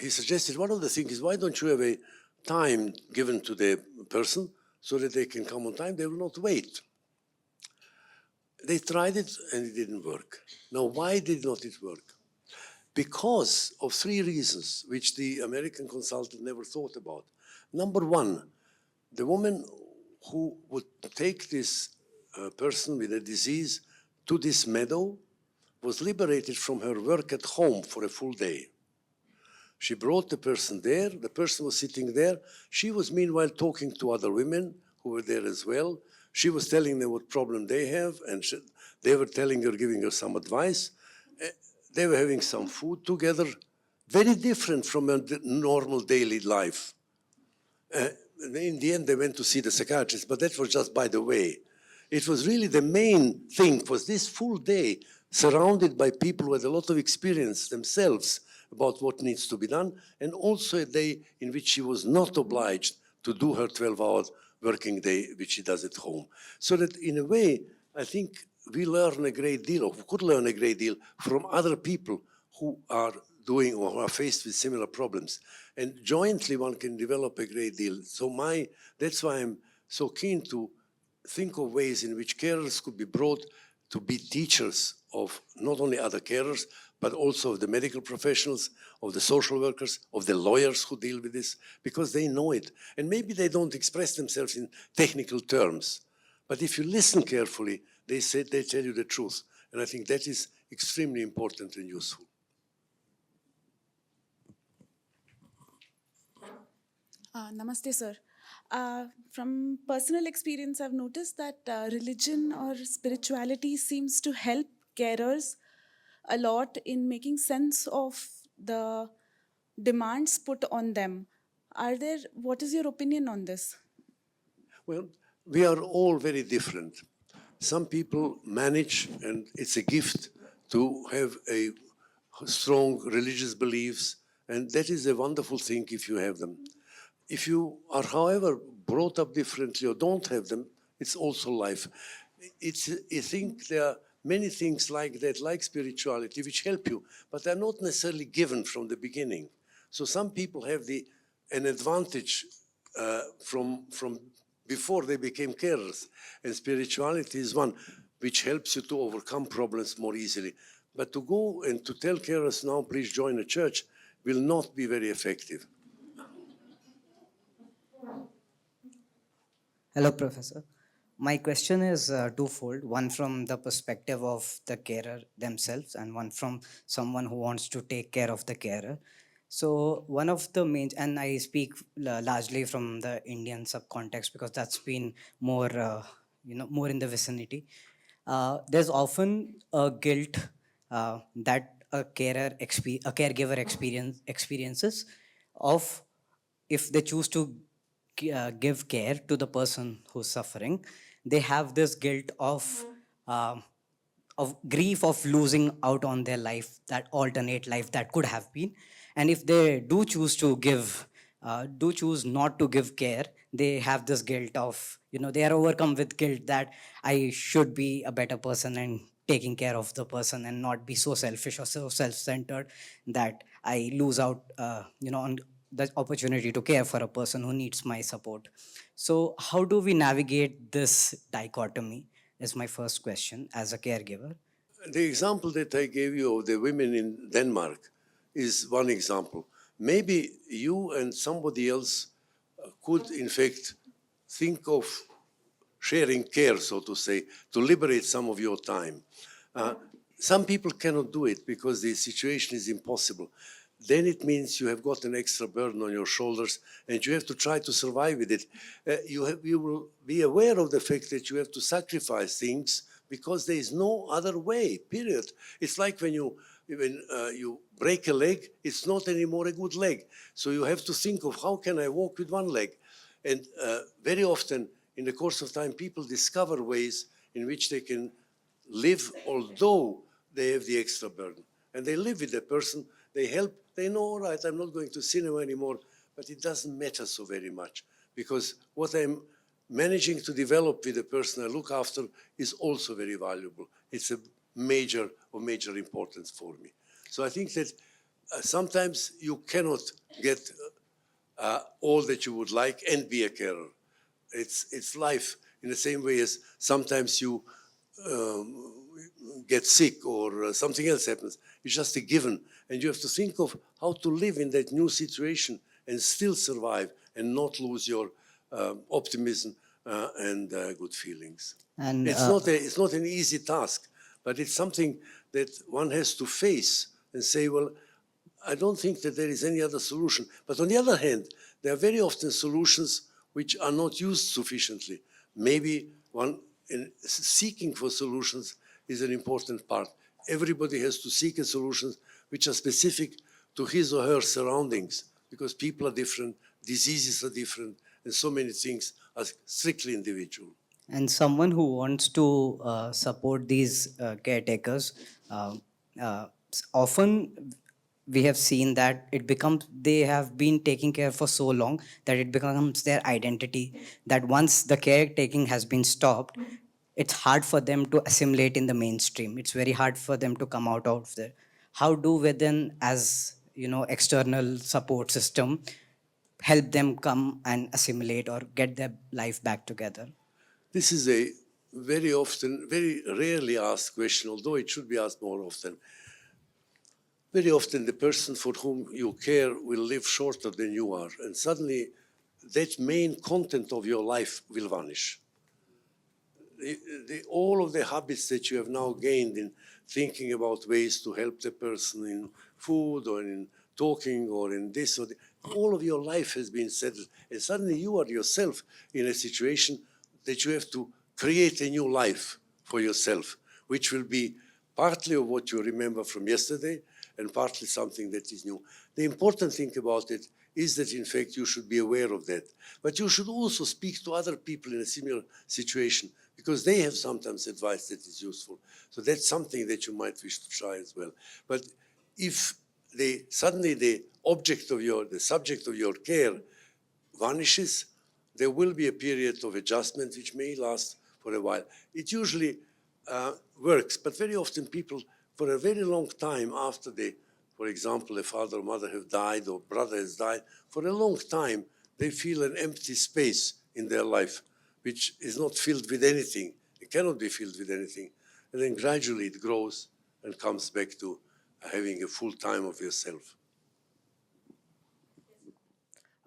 he suggested one of the things is, why don't you have a time given to the person so that they can come on time? They will not wait. They tried it and it didn't work. Now, why did not it work? because of three reasons which the American consultant never thought about. Number one, the woman who would take this person with a disease to this meadow was liberated from her work at home for a full day. She brought the person there, the person was sitting there. She was meanwhile talking to other women who were there as well. She was telling them what problem they have, and they were telling her, giving her some advice. They were having some food together, very different from a normal daily life. In the end, they went to see the psychiatrist, but that was just by the way. It was really the main thing was this full day surrounded by people who had a lot of experience themselves about what needs to be done, and also a day in which she was not obliged to do her 12-hour working day, which she does at home. So that in a way, I think we learn a great deal, or could learn a great deal from other people who are doing or who are faced with similar problems. And jointly one can develop a great deal. So that's why I'm so keen to think of ways in which carers could be brought to be teachers of not only other carers, but also of the medical professionals, of the social workers, of the lawyers who deal with this, because they know it. And maybe they don't express themselves in technical terms, but if you listen carefully, they tell you the truth. And I think that is extremely important and useful. Namaste, sir. From personal experience, I've noticed that religion or spirituality seems to help carers a lot in making sense of the demands put on them. What is your opinion on this? Well, we are all very different. Some people manage, and it's a gift to have a strong religious beliefs, and that is a wonderful thing if you have them. If you are, however, brought up differently or don't have them, it's also life. I think there are many things like that, like spirituality, which help you, but they're not necessarily given from the beginning. So some people have an advantage from before they became carers, and spirituality is one which helps you to overcome problems more easily. But to go and to tell carers now, please join a church, will not be very effective. Hello, Professor. My question is twofold, one from the perspective of the carer themselves and one from someone who wants to take care of the carer. So one of the main, and I speak largely from the Indian subcontext because that's been more, more in the vicinity. There's often a guilt that a caregiver experiences of if they choose to give care to the person who's suffering, they have this guilt of grief of losing out on their life, that alternate life that could have been. And if they do choose to do choose not to give care, they have this guilt of, they are overcome with guilt that I should be a better person and taking care of the person and not be so selfish or so self-centered that I lose out, on the opportunity to care for a person who needs my support. So how do we navigate this dichotomy is my first question as a caregiver. The example that I gave you of the women in Denmark is one example. Maybe you and somebody else could, in fact, think of sharing care, so to say, to liberate some of your time. Some people cannot do it because the situation is impossible. Then it means you have got an extra burden on your shoulders and you have to try to survive with it. You will be aware of the fact that you have to sacrifice things because there is no other way, period. It's like when you break a leg, it's not anymore a good leg. So you have to think of how can I walk with one leg? And very often in the course of time, people discover ways in which they can live although they have the extra burden. And they live with the person, they help, they know, all right, I'm not going to cinema anymore, but it doesn't matter so very much because what I'm managing to develop with the person I look after is also very valuable. It's a major importance for me. So I think that sometimes you cannot get all that you would like and be a carer. It's life in the same way as sometimes you get sick or something else happens. It's just a given. And you have to think of how to live in that new situation and still survive and not lose your optimism and good feelings. And It's not an easy task, but it's something that one has to face and say, well, I don't think that there is any other solution. But on the other hand, there are very often solutions which are not used sufficiently. Maybe one in seeking for solutions is an important part. Everybody has to seek a solutions which are specific to his or her surroundings, because people are different, diseases are different, and so many things are strictly individual. And someone who wants to support these caretakers, often we have seen that it becomes, they have been taking care for so long that it becomes their identity, that once the caretaking has been stopped, it's hard for them to assimilate in the mainstream. It's very hard for them to come out of there. How do we then, as external support system, help them come and assimilate or get their life back together? This is a very often, very rarely asked question, although it should be asked more often. Very often the person for whom you care will live shorter than you are, and suddenly that main content of your life will vanish. All of the habits that you have now gained in thinking about ways to help the person in food or in talking or in this or that, all of your life has been settled, and suddenly you are yourself in a situation that you have to create a new life for yourself, which will be partly of what you remember from yesterday and partly something that is new. The important thing about it is that, in fact, you should be aware of that. But you should also speak to other people in a similar situation, because they have sometimes advice that is useful. So that's something that you might wish to try as well. But if suddenly the subject of your care vanishes, there will be a period of adjustment which may last for a while. It usually works, but very often people, for a very long time after for example, a father or mother have died or brother has died, for a long time they feel an empty space in their life, which is not filled with anything. It cannot be filled with anything. And then gradually it grows and comes back to having a full time of yourself.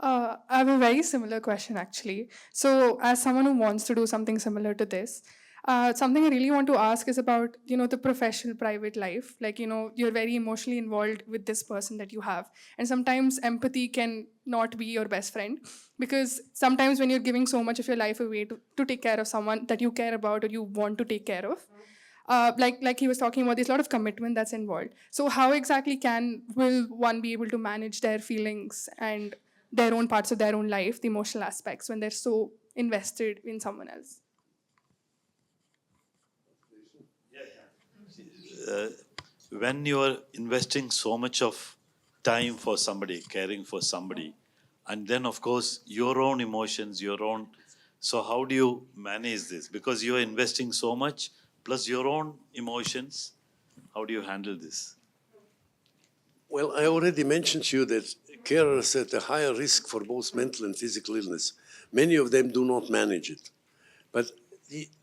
I have a very similar question actually. So, as someone who wants to do something similar to this, something I really want to ask is about the professional private life. Like you're very emotionally involved with this person that you have, and sometimes empathy can not be your best friend, because sometimes when you're giving so much of your life away to take care of someone that you care about or you want to take care of. Like he was talking about, there's a lot of commitment that's involved. So how exactly will one be able to manage their feelings and their own parts of their own life, the emotional aspects, when they're so invested in someone else? When you are investing so much of time for somebody, caring for somebody, and then of course your own emotions, so how do you manage this? Because you are investing so much plus your own emotions, how do you handle this? Well, I already mentioned to you that carers are at a higher risk for both mental and physical illness. Many of them do not manage it. But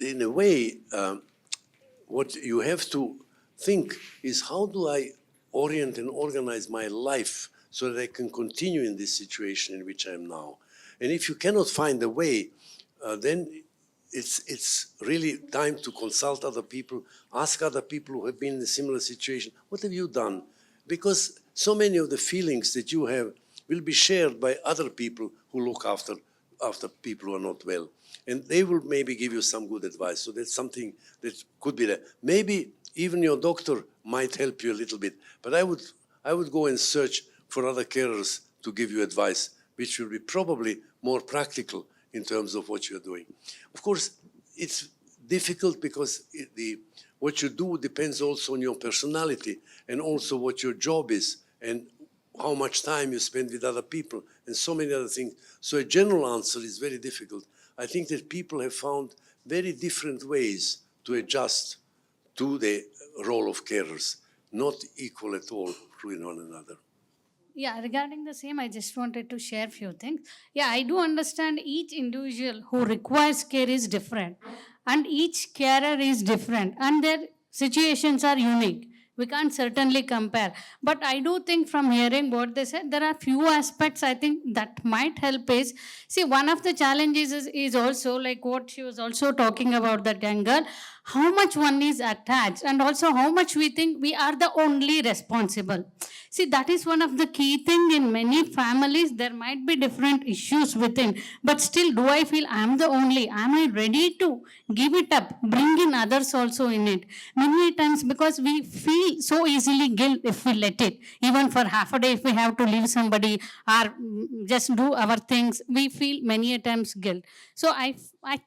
in a way, what you have to think is, how do I orient and organize my life so that I can continue in this situation in which I am now? And if you cannot find a way, then it's really time to consult other people, ask other people who have been in a similar situation, what have you done? Because so many of the feelings that you have will be shared by other people who look after people who are not well. And they will maybe give you some good advice. So that's something that could be there. Maybe even your doctor might help you a little bit. But I would go and search for other carers to give you advice, which will be probably more practical in terms of what you're doing. Of course, it's difficult because what you do depends also on your personality and also what your job is and how much time you spend with other people and so many other things. So a general answer is very difficult. I think that people have found very different ways to adjust to the role of carers, not equal at all with one another. Yeah, regarding the same, I just wanted to share few things. Yeah, I do understand each individual who requires care is different, and each carer is different, and their situations are unique. We can't certainly compare. But I do think from hearing what they said, there are few aspects I think that might help is, see, one of the challenges is also like what she was also talking about, that young girl, how much one is attached and also how much we think we are the only responsible. See, that is one of the key thing in many families. There might be different issues within, but still, do I feel I'm the only? Am I ready to give it up, bring in others also in it? Many times, because we feel so easily guilt if we let it, even for half a day, if we have to leave somebody or just do our things, we feel many a times guilt. So I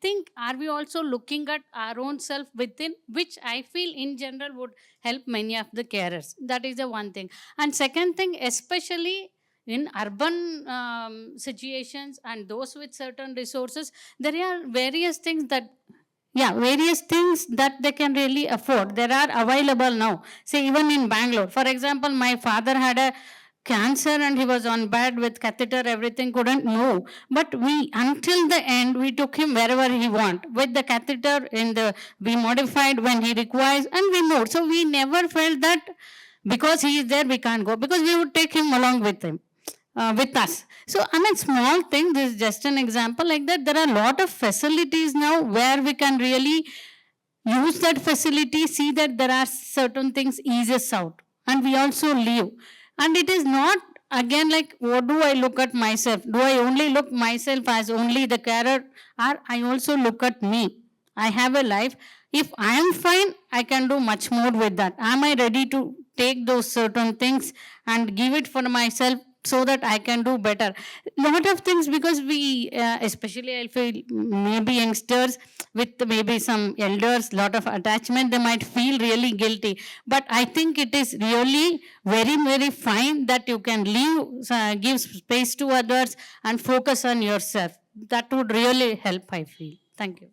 think, are we also looking at our own self within, which I feel in general would help many of the carers. That is the one thing. And second thing, especially in urban situations and those with certain resources, there are various things that, yeah, various things that they can really afford. There are available now. Say, even in Bangalore, for example, my father had a cancer and he was on bed with catheter, everything, couldn't move. But we, until the end, we took him wherever he want with the catheter in the, we modified when he requires and we moved. So we never felt that because he is there, we can't go, because we would take him along with him. With us. So, I mean, small thing, this is just an example like that. There are a lot of facilities now where we can really use that facility, see that there are certain things eases out, and we also leave. And it is not again like, what do I look at myself? Do I only look myself as only the carer, or I also look at me? I have a life. If I am fine, I can do much more with that. Am I ready to take those certain things and give it for myself so that I can do better? Lot of things, because we, especially I feel maybe youngsters with maybe some elders, lot of attachment, they might feel really guilty. But I think it is really very, very fine that you can leave, give space to others and focus on yourself. That would really help, I feel. Thank you.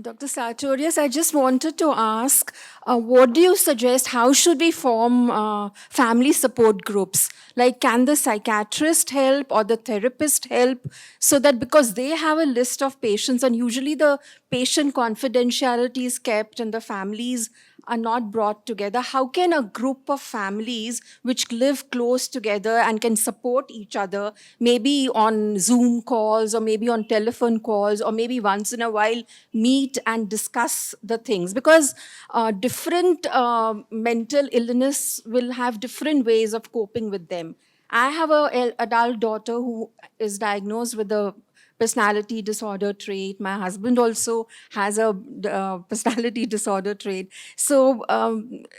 Dr. Sartorius, I just wanted to ask, what do you suggest? How should we form family support groups? Like, can the psychiatrist help or the therapist help? So that, because they have a list of patients and usually the patient confidentiality is kept and the families are not brought together, how can a group of families which live close together and can support each other, maybe on Zoom calls or maybe on telephone calls or maybe once in a while, meet and discuss the things? Because different mental illness will have different ways of coping with them. I have an adult daughter who is diagnosed with a personality disorder trait. My husband also has a personality disorder trait. So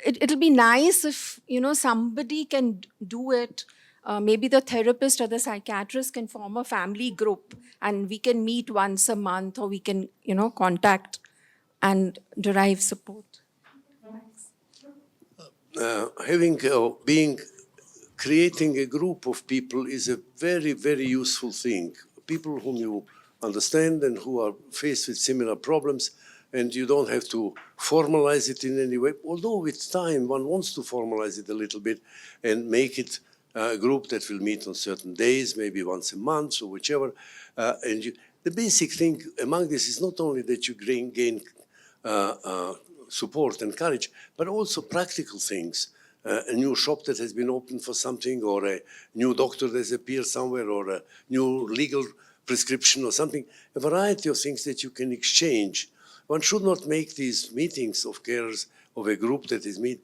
it'll be nice if, somebody can do it. Maybe the therapist or the psychiatrist can form a family group and we can meet once a month, or we can, contact and derive support. Creating a group of people is a very, very useful thing. People whom you understand and who are faced with similar problems, and you don't have to formalize it in any way. Although with time, one wants to formalize it a little bit and make it a group that will meet on certain days, maybe once a month or whichever. The basic thing among this is not only that you gain support and courage, but also practical things. A new shop that has been opened for something, or a new doctor that has appeared somewhere, or a new legal prescription or something, a variety of things that you can exchange. One should not make these meetings of carers of a group that is in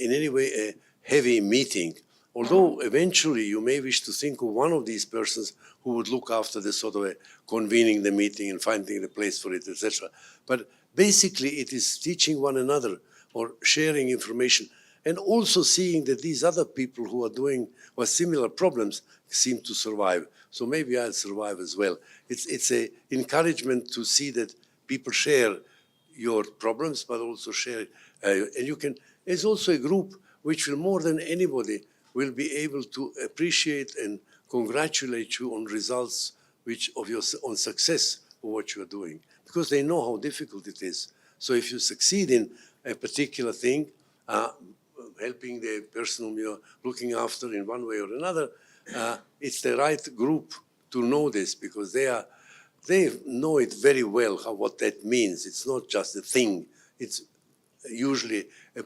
any way a heavy meeting. Although eventually you may wish to think of one of these persons who would look after the sort of convening the meeting and finding the place for it, etc. But basically it is teaching one another or sharing information, and also seeing that these other people who are similar problems seem to survive. So maybe I'll survive as well. It's an encouragement to see that people share your problems, but also share, and you can, there's also a group which will more than anybody will be able to appreciate and congratulate you on results on success of what you are doing, because they know how difficult it is. So if you succeed in a particular thing, helping the person whom you're looking after in one way or another, it's the right group to know this, because they are they know it very well what that means. It's not just a thing. It's usually a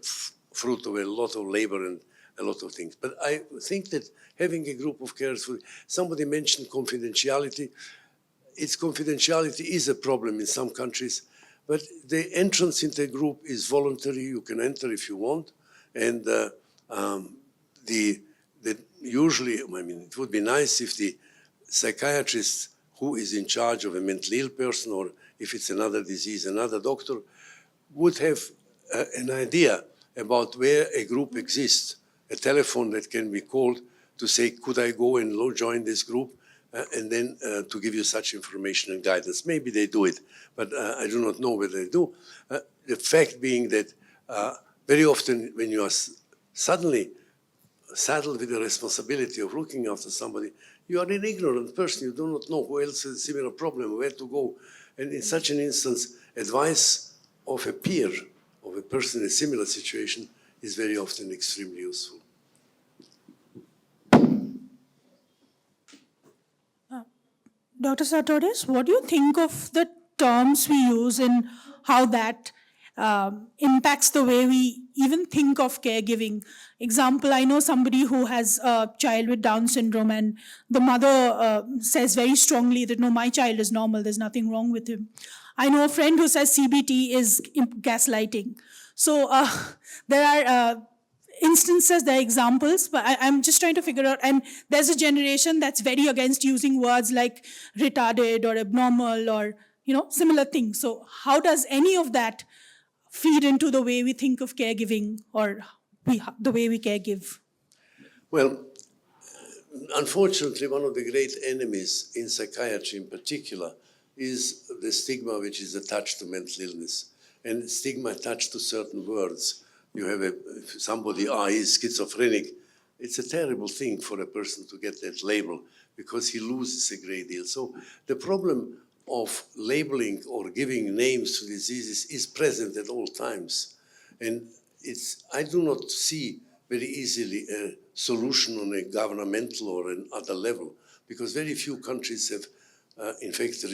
fruit of a lot of labor and a lot of things. But I think that having a group of carers, somebody mentioned confidentiality. Confidentiality is a problem in some countries, but the entrance into a group is voluntary. You can enter if you want, and usually, I mean, it would be nice if the psychiatrist who is in charge of a mentally ill person, or if it's another disease, another doctor, would have an idea about where a group exists, a telephone that can be called to say, could I go and join this group? And then to give you such information and guidance. Maybe they do it, but I do not know whether they do. The fact being that very often when you are suddenly saddled with the responsibility of looking after somebody, you are an ignorant person. You do not know who else has a similar problem, where to go. And in such an instance, advice of a peer, of a person in a similar situation, is very often extremely useful. Dr. Sartorius, what do you think of the terms we use and how that impacts the way we even think of caregiving? Example, I know somebody who has a child with Down syndrome, and the mother says very strongly that, no, my child is normal, there's nothing wrong with him. I know a friend who says CBT is gaslighting. So there are instances, there are examples, but I'm just trying to figure out, and there's a generation that's very against using words like retarded or abnormal or, similar things. So how does any of that feed into the way we think of caregiving or the way we caregive? Well, unfortunately, one of the great enemies in psychiatry in particular is the stigma which is attached to mental illness, and stigma attached to certain words. You have somebody, he's schizophrenic. It's a terrible thing for a person to get that label because he loses a great deal. So the problem of labeling or giving names to diseases is present at all times. And I do not see very easily a solution on a governmental or an other level, because very few countries have, in fact,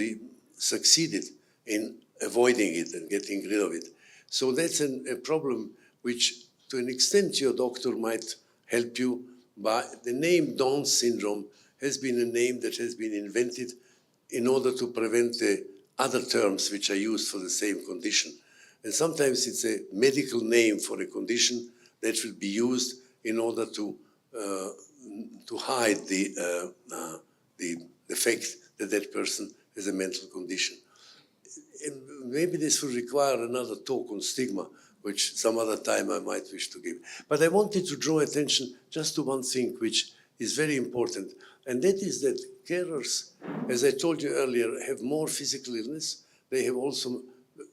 succeeded in avoiding it and getting rid of it. So that's a problem which, to an extent, your doctor might help you. But the name Down syndrome has been a name that has been invented in order to prevent the other terms which are used for the same condition. And sometimes it's a medical name for a condition that will be used in order to hide the fact that that person has a mental condition. And maybe this will require another talk on stigma, which some other time I might wish to give. But I wanted to draw attention just to one thing which is very important, and that is that carers, as I told you earlier, have more physical illness. They have also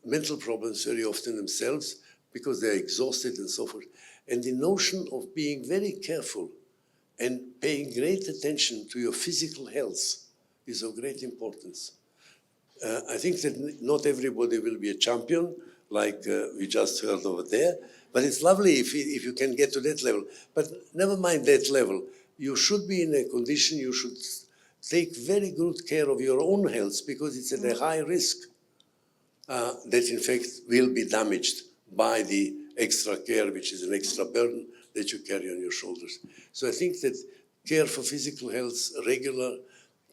mental problems very often themselves because they're exhausted and so forth. And the notion of being very careful and paying great attention to your physical health is of great importance. I think that not everybody will be a champion, like we just heard over there, but it's lovely if you can get to that level. But never mind that level. You should be in a condition, you should take very good care of your own health, because it's at a high risk that in fact will be damaged by the extra care, which is an extra burden that you carry on your shoulders. So I think that care for physical health, regular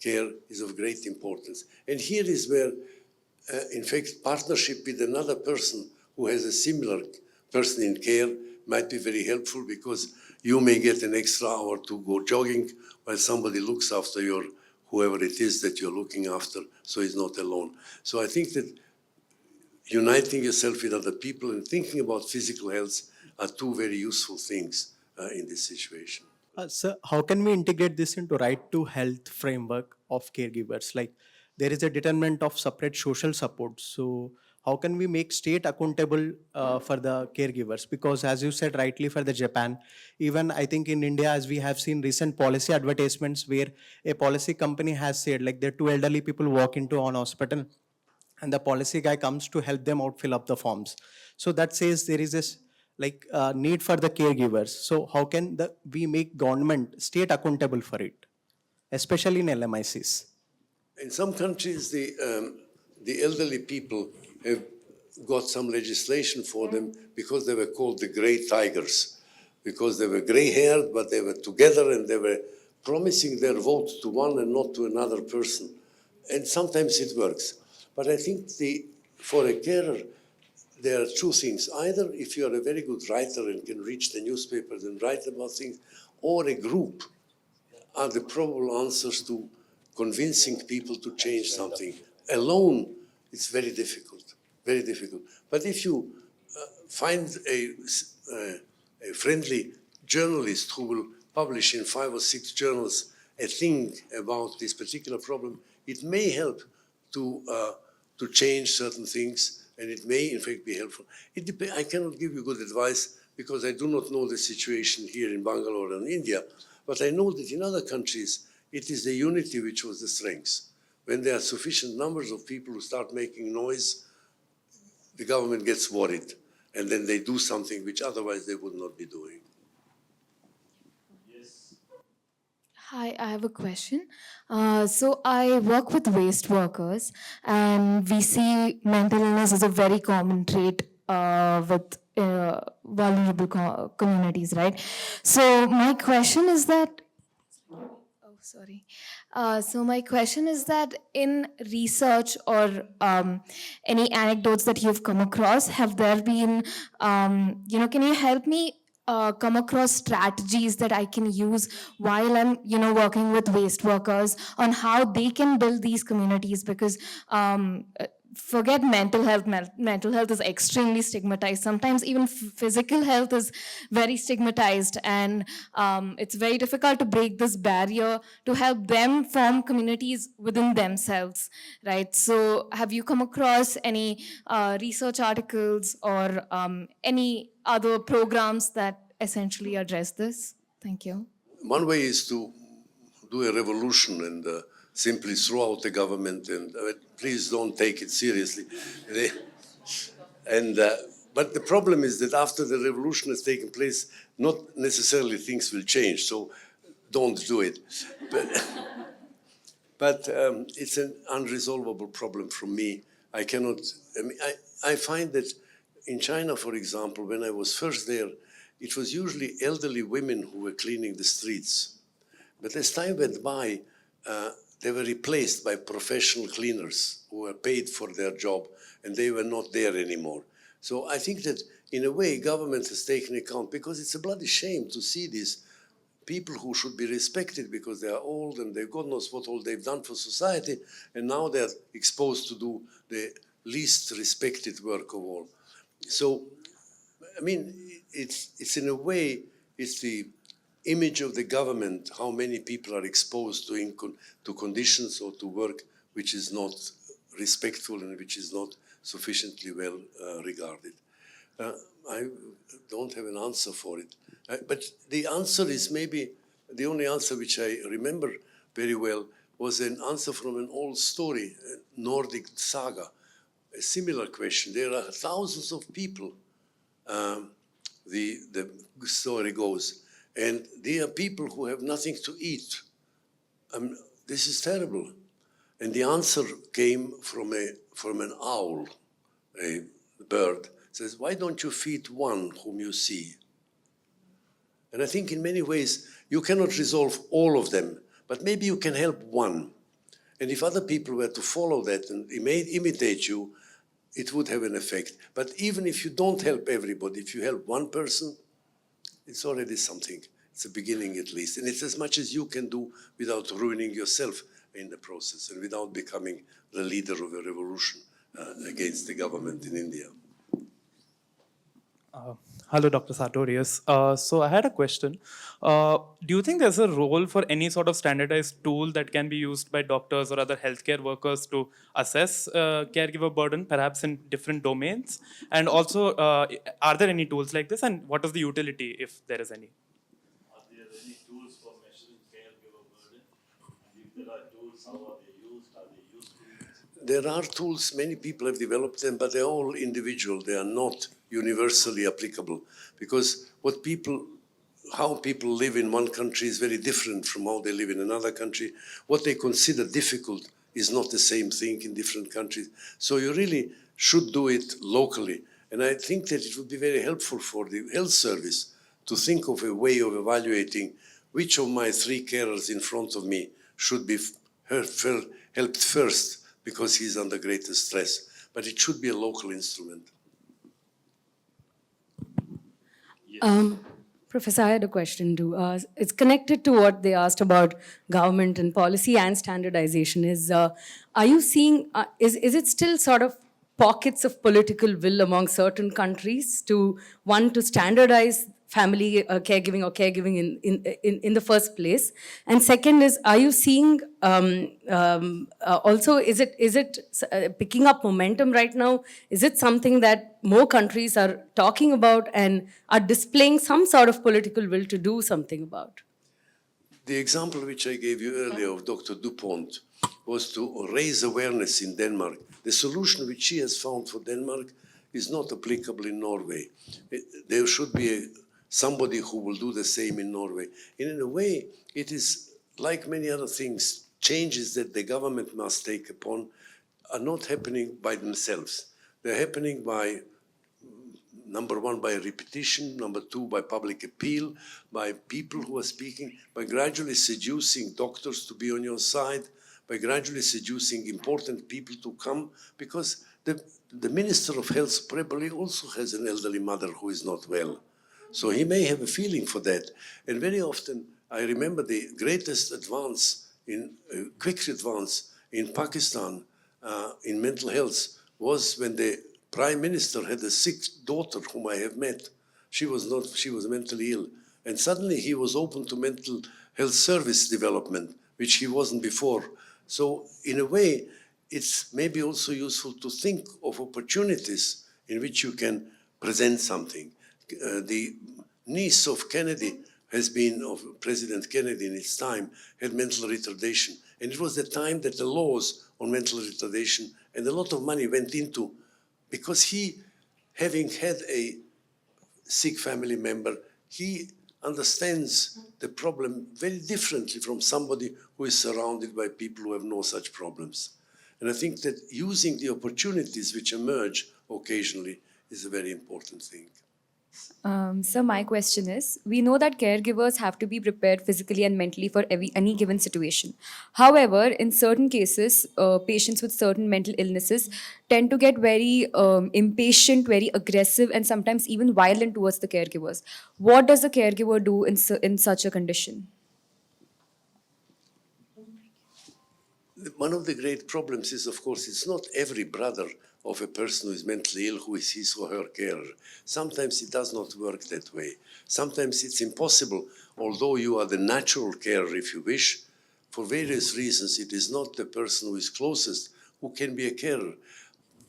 care, is of great importance. And here is where, in fact, partnership with another person who has a similar person in care might be very helpful, because you may get an extra hour to go jogging while somebody looks after whoever it is that you're looking after, so he's not alone. So I think that uniting yourself with other people and thinking about physical health are two very useful things in this situation. So how can we integrate this into right to health framework of caregivers? Like, there is a determinant of separate social support. So how can we make state accountable for the caregivers? Because as you said rightly, for the Japan, even I think in India, as we have seen recent policy advertisements where a policy company has said, like, there are two elderly people walk into an hospital and the policy guy comes to help them out fill up the forms. So that says there is this need for the caregivers. So how can we make government, state accountable for it, especially in LMICs? In some countries, the elderly people have got some legislation for them because they were called the grey tigers, because they were grey-haired, but they were together and they were promising their vote to one and not to another person. And sometimes it works. But I think for a carer, there are two things. Either if you are a very good writer and can reach the newspapers and write about things, or a group are the probable answers to convincing people to change something. Alone, it's very difficult, very difficult. But if you find a friendly journalist who will publish in 5 or 6 journals a thing about this particular problem, it may help to change certain things, and it may, in fact, be helpful. I cannot give you good advice because I do not know the situation here in Bangalore and India, but I know that in other countries, it is the unity which was the strength. When there are sufficient numbers of people who start making noise, the government gets worried, and then they do something which otherwise they would not be doing. Hi, I have a question. So I work with waste workers, and we see mental illness as a very common trait with vulnerable communities, right? So my question is that. Oh, sorry. So my question is that in research or any anecdotes that you've come across, have there been, can you help me come across strategies that I can use while I'm, working with waste workers on how they can build these communities? Because forget mental health. Mental health is extremely stigmatized. Sometimes even physical health is very stigmatized, and it's very difficult to break this barrier to help them form communities within themselves, right? So have you come across any research articles or any other programs that essentially address this? Thank you. One way is to do a revolution and simply throw out the government and please don't take it seriously. But the problem is that after the revolution has taken place, not necessarily things will change, so don't do it. But it's an unresolvable problem for me. I find that in China, for example, when I was first there, it was usually elderly women who were cleaning the streets. But as time went by, they were replaced by professional cleaners who were paid for their job, and they were not there anymore. So I think that, in a way, government has taken account, because it's a bloody shame to see these people who should be respected because they are old and God knows what all they've done for society, and now they're exposed to do the least respected work of all. So, I mean, it's in a way, it's the image of the government, how many people are exposed to conditions or to work which is not respectful and which is not sufficiently well regarded. I don't have an answer for it. But the answer is maybe, the only answer which I remember very well was an answer from an old story, a Nordic saga, a similar question. There are thousands of people, the story goes, and they are people who have nothing to eat. This is terrible. And the answer came from an owl, a bird. It says, why don't you feed one whom you see? And I think in many ways, you cannot resolve all of them, but maybe you can help one. And if other people were to follow that and imitate you, it would have an effect. But even if you don't help everybody, if you help one person, it's already something. It's a beginning at least. And it's as much as you can do without ruining yourself in the process and without becoming the leader of a revolution against the government in India. Hello, Dr. Sartorius. So I had a question. Do you think there's a role for any sort of standardized tool that can be used by doctors or other healthcare workers to assess caregiver burden, perhaps in different domains? And also, are there any tools like this, and what is the utility, if there is any? Are there any tools for measuring caregiver burden? And if there are tools, how are they used? Are they useful? There are tools, many people have developed them, but they're all individual. They are not universally applicable, because how people live in one country is very different from how they live in another country. What they consider difficult is not the same thing in different countries. So you really should do it locally. And I think that it would be very helpful for the health service to think of a way of evaluating which of my 3 carers in front of me should be helped first because he's under greater stress. But it should be a local instrument. Professor, I had a question too. It's connected to what they asked about government and policy and standardization. Are you seeing, is it still sort of pockets of political will among certain countries to standardize family caregiving or caregiving in the first place? And second is, are you seeing also, is it picking up momentum right now? Is it something that more countries are talking about and are displaying some sort of political will to do something about? The example which I gave you earlier of Dr. Dupont was to raise awareness in Denmark. The solution which she has found for Denmark is not applicable in Norway. There should be somebody who will do the same in Norway. And in a way, it is like many other things, changes that the government must take upon are not happening by themselves. They're happening by, number one, by repetition, number two, by public appeal, by people who are speaking, by gradually seducing doctors to be on your side, by gradually seducing important people to come, because the Minister of Health probably also has an elderly mother who is not well. So he may have a feeling for that. And very often, I remember the greatest advance, quick advance in Pakistan in mental health was when the Prime Minister had a sick daughter whom I have met. She was mentally ill. And suddenly he was open to mental health service development, which he wasn't before. So in a way, it's maybe also useful to think of opportunities in which you can present something. The niece of Kennedy of President Kennedy in its time, had mental retardation. And it was the time that the laws on mental retardation and a lot of money went into, because he, having had a sick family member, he understands the problem very differently from somebody who is surrounded by people who have no such problems. And I think that using the opportunities which emerge occasionally is a very important thing. So my question is, we know that caregivers have to be prepared physically and mentally for any given situation. However, in certain cases, patients with certain mental illnesses tend to get very impatient, very aggressive, and sometimes even violent towards the caregivers. What does the caregiver do in such a condition? One of the great problems is, of course, it's not every brother of a person who is mentally ill who is his or her carer. Sometimes it does not work that way. Sometimes it's impossible, although you are the natural carer, if you wish, for various reasons, it is not the person who is closest who can be a carer,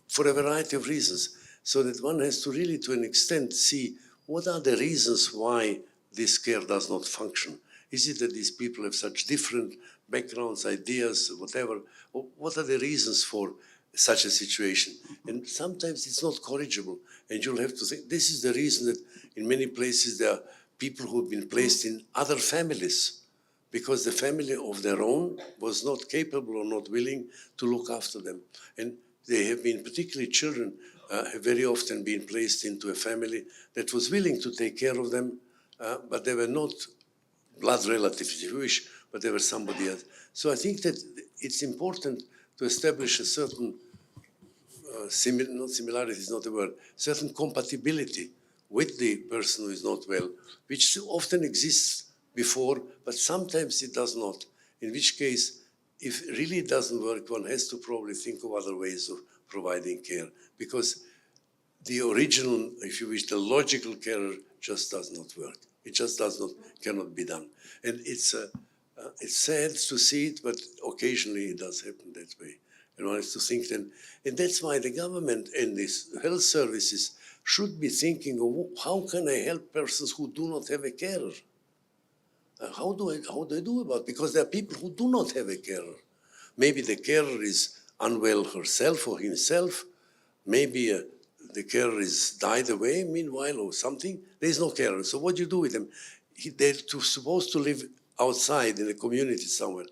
for a variety of reasons. So that one has to really, to an extent, see what are the reasons why this care does not function. Is it that these people have such different backgrounds, ideas, whatever? Or what are the reasons for such a situation? And sometimes it's not corrigible, and you'll have to think, this is the reason that in many places there are people who have been placed in other families because the family of their own was not capable or not willing to look after them. And they have been, particularly children, have very often been placed into a family that was willing to take care of them, but they were not blood relatives, if you wish, but they were somebody else. So I think that it's important to establish a certain not similarity is not a word, certain compatibility with the person who is not well, which often exists before, but sometimes it does not. In which case, if it really doesn't work, one has to probably think of other ways of providing care, because the original, if you wish, the logical care just does not work. It just cannot be done. And it's sad to see it, but occasionally it does happen that way. And one has to think then, and that's why the government and these health services should be thinking of how can I help persons who do not have a carer? How do I do about it? Because there are people who do not have a carer. Maybe the carer is unwell herself or himself. Maybe the carer is died away meanwhile or something. There is no carer. So what do you do with them? They're supposed to live outside in a community somewhere.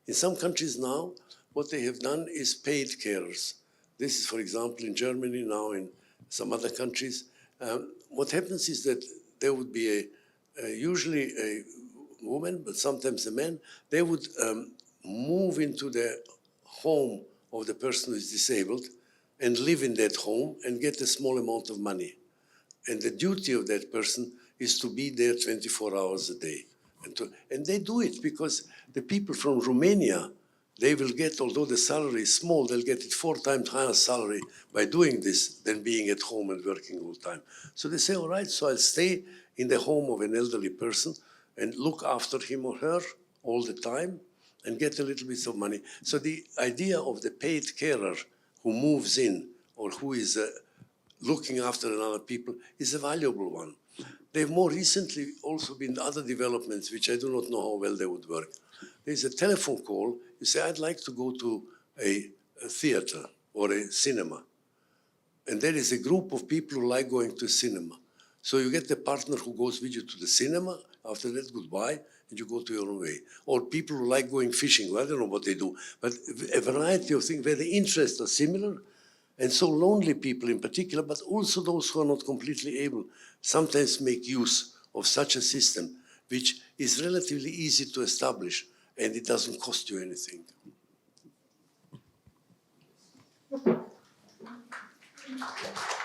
In some countries now, what they have done is paid carers. This is, for example, in Germany now, in some other countries. What happens is that there would be usually a woman, but sometimes a man. They would move into the home of the person who is disabled and live in that home and get a small amount of money. And the duty of that person is to be there 24 hours a day. And they do it because the people from Romania, they will get, although the salary is small, they'll get it 4 times higher salary by doing this than being at home and working all the time. So they say, all right, so I'll stay in the home of an elderly person and look after him or her all the time and get a little bit of money. So the idea of the paid carer who moves in or who is looking after another people is a valuable one. There have more recently also been other developments which I do not know how well they would work. There's a telephone call. You say, I'd like to go to a theater or a cinema. And there is a group of people who like going to a cinema. So you get the partner who goes with you to the cinema. After that, goodbye, and you go to your own way. Or people who like going fishing. Well, I don't know what they do. But a variety of things where the interests are similar. And so lonely people in particular, but also those who are not completely able, sometimes make use of such a system, which is relatively easy to establish, and it doesn't cost you anything. Thank you.